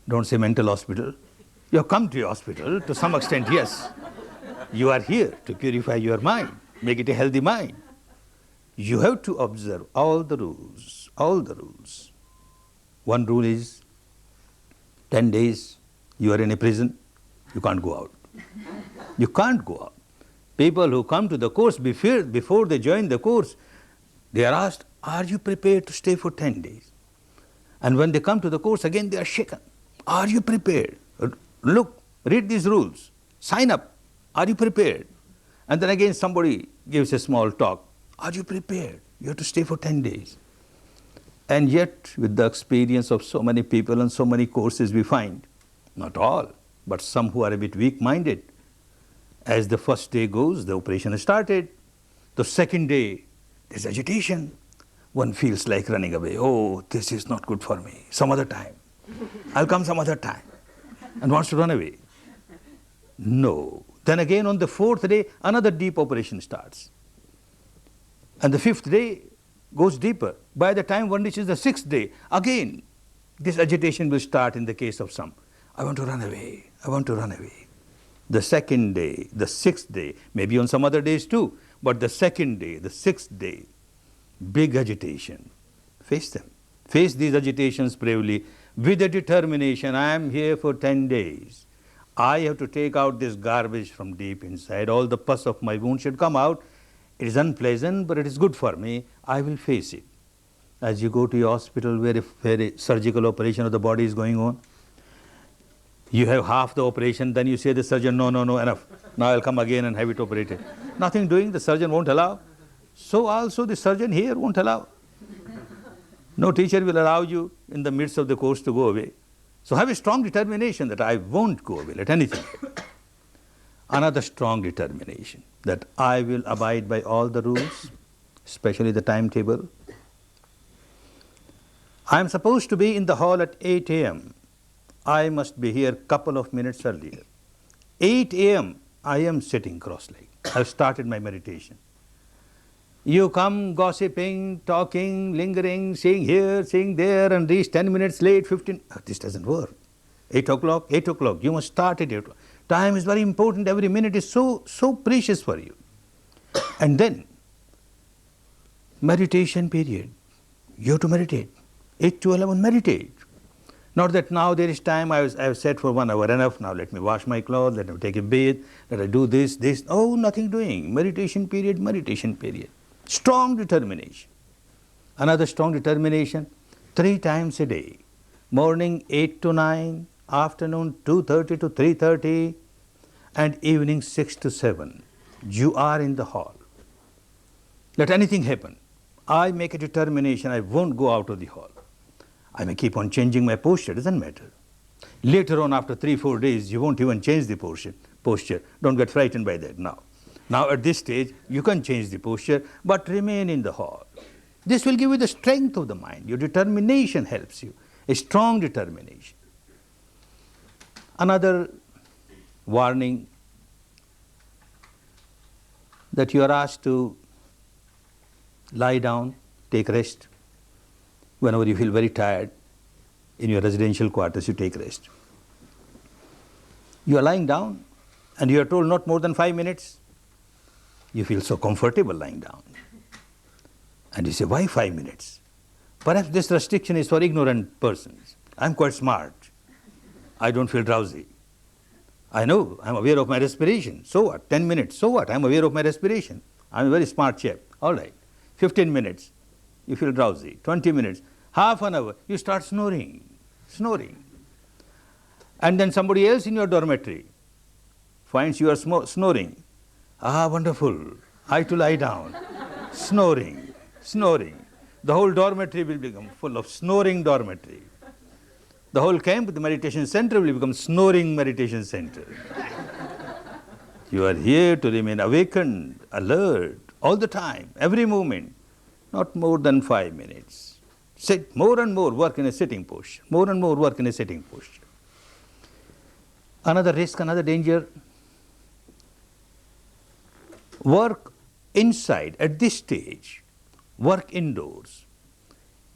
Don't say mental hospital. You have come to a hospital to some extent, yes. You are here to purify your mind, make it a healthy mind. You have to observe all the rules, all the rules. One rule is 10 days you are in a prison, you can't go out. You can't go out. People who come to the course before they join the course, they are asked, are you prepared to stay for 10 days? And when they come to the course again, they are shaken. Are you prepared? Look, read these rules, sign up. Are you prepared? And then again somebody gives a small talk. Are you prepared? You have to stay for 10 days. And yet, with the experience of so many people and so many courses, we find, not all, but some who are a bit weak-minded, as the first day goes, the operation is started. The second day, there's agitation. One feels like running away. Oh, this is not good for me. Some other time. I'll come some other time. And wants to run away. No. Then again on the fourth day, another deep operation starts. And the fifth day goes deeper. By the time one reaches the sixth day, again, this agitation will start in the case of some. I want to run away. I want to run away. The second day, the sixth day, maybe on some other days too, but the second day, the sixth day, big agitation. Face them. Face these agitations bravely with a determination. I am here for 10 days. I have to take out this garbage from deep inside. All the pus of my wound should come out. It is unpleasant, but it is good for me. I will face it. As you go to your hospital where a surgical operation of the body is going on, you have half the operation, then you say to the surgeon, no, enough. Now I'll come again and have it operated. Nothing doing, the surgeon won't allow. So also the surgeon here won't allow. No teacher will allow you in the midst of the course to go away. So have a strong determination that I won't go away, let anything. Another strong determination that I will abide by all the rules, especially the timetable. I am supposed to be in the hall at 8 a.m. I must be here couple of minutes earlier. 8 a.m. I am sitting cross-legged. I have started my meditation. You come gossiping, talking, lingering, saying here, saying there, and reach 10 minutes late, 15. This doesn't work. 8 o'clock, you must start at 8 o'clock. Time is very important. Every minute is so precious for you. And then, meditation period. You have to meditate. 8 to 11, meditate. Not that now there is time, I have sat for 1 hour, enough, now let me wash my clothes, let me take a bath, let I do this. Oh, nothing doing. Meditation period. Strong determination. Another strong determination, 3 times a day. Morning 8 to 9, afternoon 2:30 to 3:30, and evening 6 to 7. You are in the hall. Let anything happen. I make a determination, I won't go out of the hall. I may keep on changing my posture, doesn't matter. Later on, after 3-4 days, you won't even change the posture. Don't get frightened by that now. Now at this stage, you can change the posture, but remain in the hall. This will give you the strength of the mind. Your determination helps you, a strong determination. Another warning, that you are asked to lie down, take rest. Whenever you feel very tired, in your residential quarters, you take rest. You are lying down, and you are told not more than 5 minutes. You feel so comfortable lying down. And you say, why 5 minutes? Perhaps this restriction is for ignorant persons. I'm quite smart. I don't feel drowsy. I know, I'm aware of my respiration. So what? 10 minutes. So what? I'm aware of my respiration. I'm a very smart chap. All right. 15 minutes, you feel drowsy. 20 minutes, half an hour, you start snoring. snoring. And then somebody else in your dormitory finds you are snoring. Ah, wonderful. I to lie down. Snoring, snoring. The whole dormitory will become full of snoring dormitory. The whole camp, the meditation center will become snoring meditation center. You are here to remain awakened, alert, all the time, every moment, not more than 5 minutes. Sit more and more, work in a sitting posture. More and more, work in a sitting posture. Another risk, another danger. Work inside at this stage, work indoors.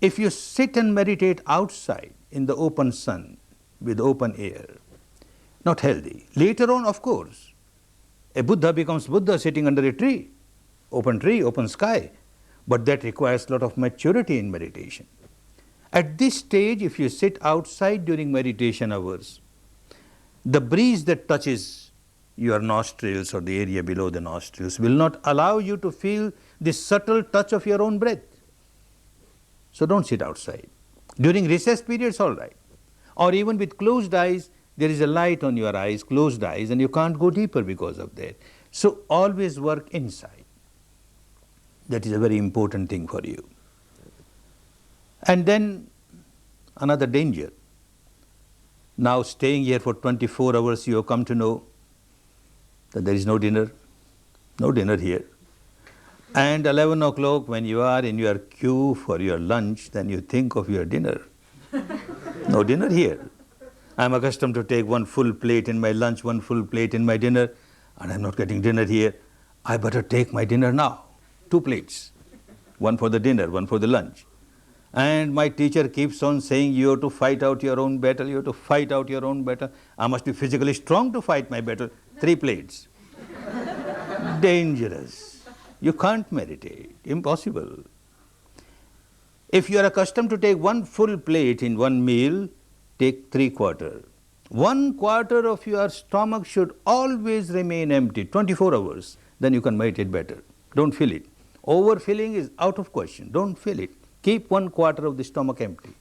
If you sit and meditate outside in the open sun with open air, not healthy. Later on, of course, a Buddha becomes Buddha sitting under a tree, open sky. But that requires a lot of maturity in meditation. At this stage, if you sit outside during meditation hours, the breeze that touches your nostrils or the area below the nostrils will not allow you to feel this subtle touch of your own breath. So don't sit outside. During recess periods, all right. Or even with closed eyes, there is a light on your eyes, closed eyes, and you can't go deeper because of that. So always work inside. That is a very important thing for you. And then another danger. Now staying here for 24 hours, you have come to know that there is no dinner here. And 11 o'clock when you are in your queue for your lunch, then you think of your dinner. No dinner here. I am accustomed to take one full plate in my lunch, one full plate in my dinner, and I am not getting dinner here. I better take my dinner now. 2 plates. One for the dinner, one for the lunch. And my teacher keeps on saying, you have to fight out your own battle, you have to fight out your own battle. I must be physically strong to fight my battle. 3 plates. Dangerous. You can't meditate. Impossible. If you are accustomed to take one full plate in one meal, take 3/4. 1/4 of your stomach should always remain empty, 24 hours. Then you can meditate better. Don't fill it. Overfilling is out of question. Don't fill it. Keep 1/4 of the stomach empty.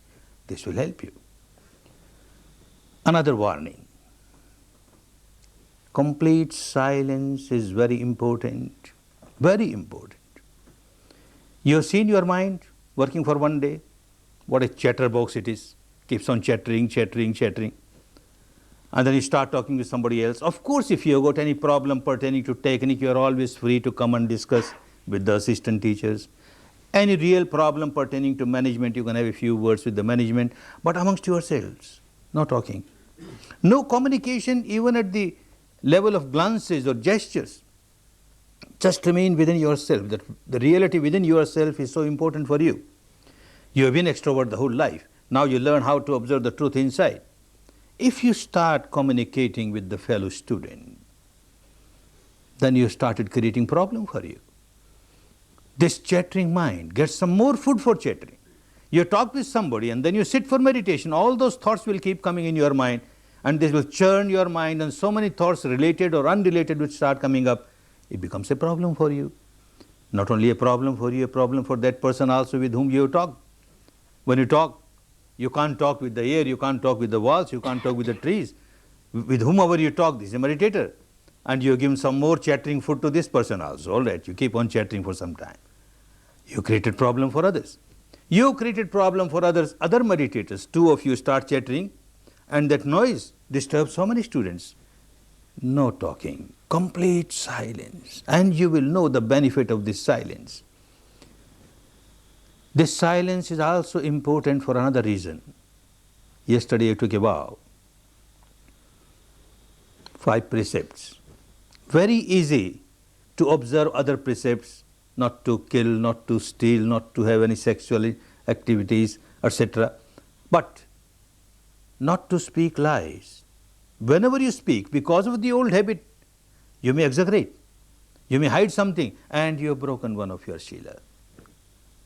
This will help you. Another warning. Complete silence is very important. Very important. You have seen your mind working for one day. What a chatterbox it is. Keeps on chattering. And then you start talking to somebody else. Of course, if you have got any problem pertaining to technique, you are always free to come and discuss with the assistant teachers. Any real problem pertaining to management, you can have a few words with the management, but amongst yourselves, no talking. No communication even at the level of glances or gestures. Just remain within yourself. That the reality within yourself is so important for you. You have been extrovert the whole life. Now you learn how to observe the truth inside. If you start communicating with the fellow student, then you started creating problem for you. This chattering mind gets some more food for chattering. You talk with somebody and then you sit for meditation, all those thoughts will keep coming in your mind and this will churn your mind and so many thoughts related or unrelated will start coming up. It becomes a problem for you. Not only a problem for you, a problem for that person also with whom you talk. When you talk, you can't talk with the air, you can't talk with the walls, you can't talk with the trees. With whomever you talk, this is a meditator. And you give some more chattering food to this person also. All right, you keep on chattering for some time. You created problem for others. You created problem for others, other meditators. 2 of you start chattering and that noise disturbs so many students. No talking, complete silence, and you will know the benefit of this silence. This silence is also important for another reason. Yesterday I took a vow. 5 precepts. Very easy to observe other precepts, not to kill, not to steal, not to have any sexual activities, etc. But not to speak lies. Whenever you speak, because of the old habit, you may exaggerate, you may hide something, and you have broken one of your Shila.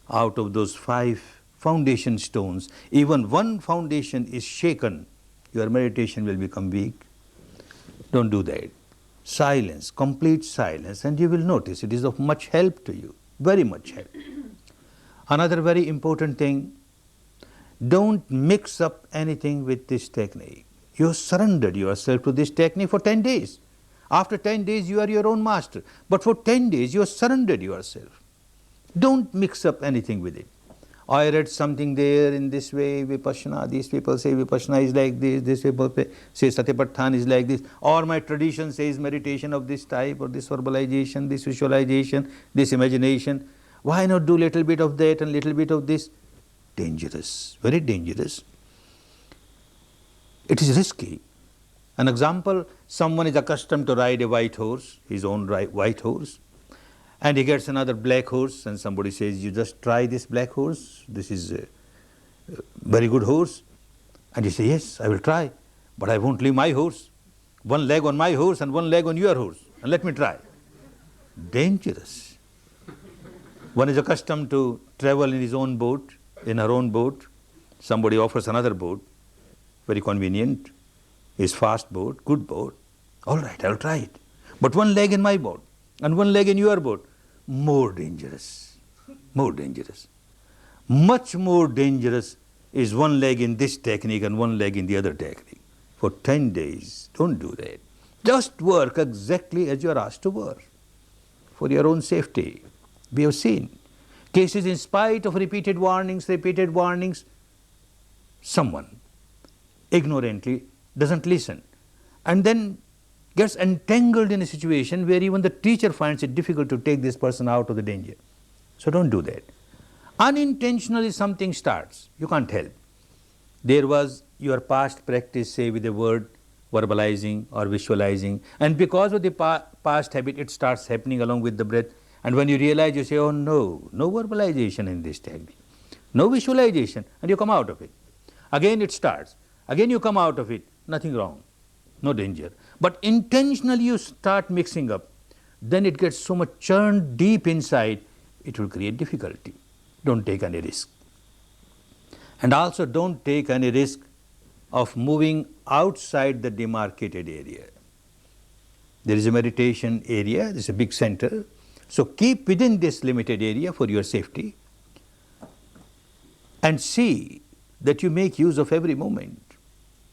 Out of those 5 foundation stones, even one foundation is shaken, your meditation will become weak. Don't do that. Silence, complete silence, and you will notice it is of much help to you, very much help. Another very important thing, Don't mix up anything with this technique. You surrendered yourself to this technique for 10 days. After 10 days, you are your own master. But for 10 days, you surrendered yourself. Don't mix up anything with it. I read something there in this way, Vipassana, these people say Vipassana is like this people say Satipatthana is like this, or my tradition says meditation of this type, or this verbalization, this visualization, this imagination. Why not do little bit of that and little bit of this? Dangerous, very dangerous. It is risky. An example, someone is accustomed to ride a white horse, his own white horse, and he gets another black horse, and somebody says, you just try this black horse, this is a very good horse. And you say, yes, I will try, but I won't leave my horse. One leg on my horse and one leg on your horse, and let me try. Dangerous. One is accustomed to travel in his own boat, in her own boat. Somebody offers another boat, very convenient, his fast boat, good boat. All right, I'll try it. But one leg in my boat and one leg in your boat, more dangerous, more dangerous. Much more dangerous is one leg in this technique and one leg in the other technique. For 10 days, don't do that. Just work exactly as you are asked to work, for your own safety. We have seen cases in spite of repeated warnings, someone ignorantly doesn't listen and then gets entangled in a situation where even the teacher finds it difficult to take this person out of the danger. So don't do that. Unintentionally something starts, you can't help. There was your past practice, say with a word, verbalizing or visualizing, and because of the past habit it starts happening along with the breath, and when you realize, you say, oh no, no verbalization in this technique, no visualization, and you come out of it. Again it starts, again you come out of it, nothing wrong, no danger. But intentionally you start mixing up, then it gets so much churned deep inside, it will create difficulty. Don't take any risk. And also don't take any risk of moving outside the demarcated area. There is a meditation area, there is a big center, so keep within this limited area for your safety and see that you make use of every moment.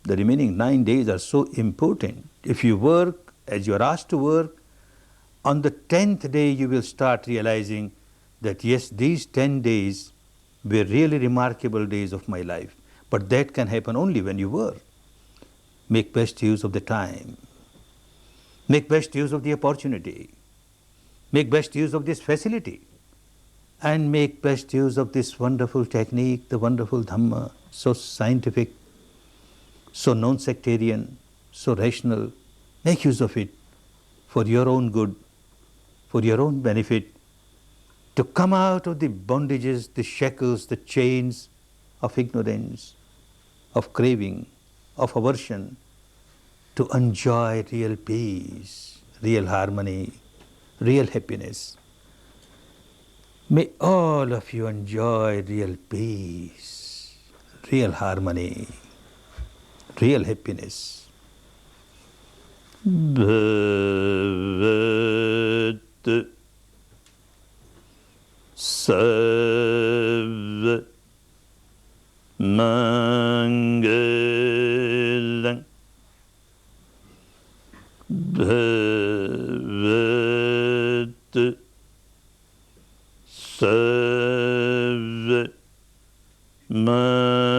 The remaining 9 days are so important. If you work as you are asked to work, on the 10th day you will start realizing that yes, these 10 days were really remarkable days of my life. But that can happen only when you work. Make best use of the time. Make best use of the opportunity. Make best use of this facility. And make best use of this wonderful technique, the wonderful Dhamma, so scientific, so non-sectarian, so rational. Make use of it for your own good, for your own benefit, to come out of the bondages, the shackles, the chains of ignorance, of craving, of aversion, to enjoy real peace, real harmony, real happiness. May all of you enjoy real peace, real harmony, real happiness. Bhavat Sarva Mangalang Bhavat Sarva Mangalang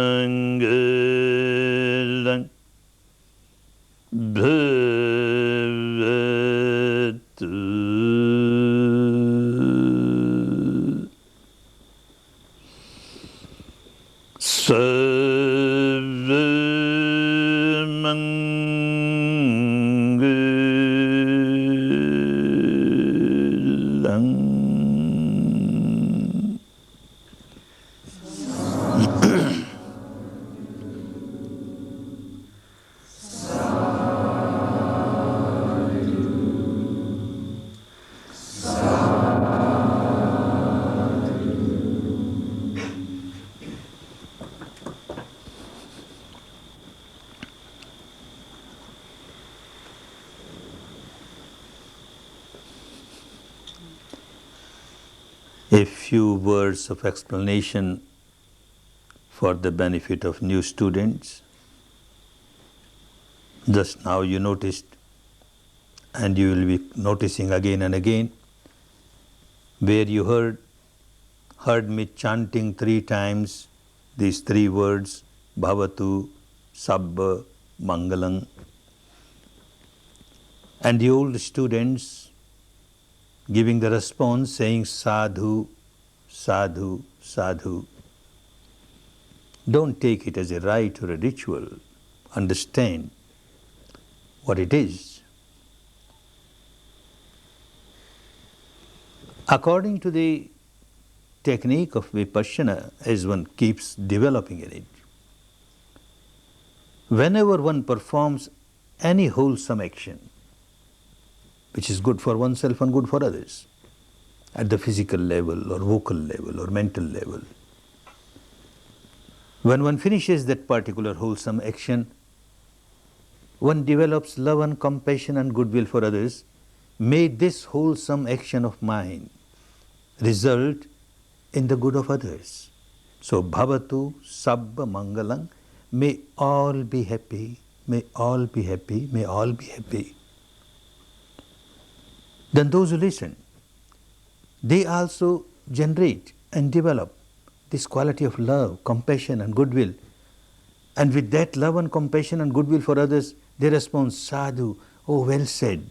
Bhavatu Sarva Mangalang. A few words of explanation for the benefit of new students. Just now you noticed, and you will be noticing again and again, where you heard me chanting 3 times these 3 words, Bhavatu, Sabba, Mangalam. And the old students giving the response saying Sadhu, Sadhu, Sadhu. Don't take it as a rite or a ritual. Understand what it is. According to the technique of Vipassana, as one keeps developing in it, whenever one performs any wholesome action, which is good for oneself and good for others, at the physical level or vocal level or mental level, when one finishes that particular wholesome action, one develops love and compassion and goodwill for others. May this wholesome action of mine result in the good of others. So, Bhavatu, Sabba, Mangalam, may all be happy, may all be happy, may all be happy. Then those who listen, they also generate and develop this quality of love, compassion and goodwill. And with that love and compassion and goodwill for others, they respond, Sadhu, oh well said,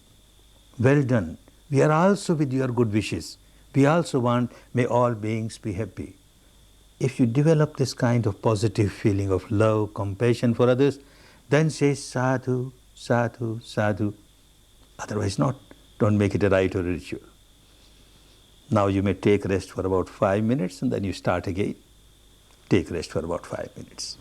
well done. We are also with your good wishes. We also want, may all beings be happy. If you develop this kind of positive feeling of love, compassion for others, then say Sadhu, Sadhu, Sadhu. Otherwise not. Don't make it a rite or a ritual. Now you may take rest for about 5 minutes and then you start again. Take rest for about 5 minutes.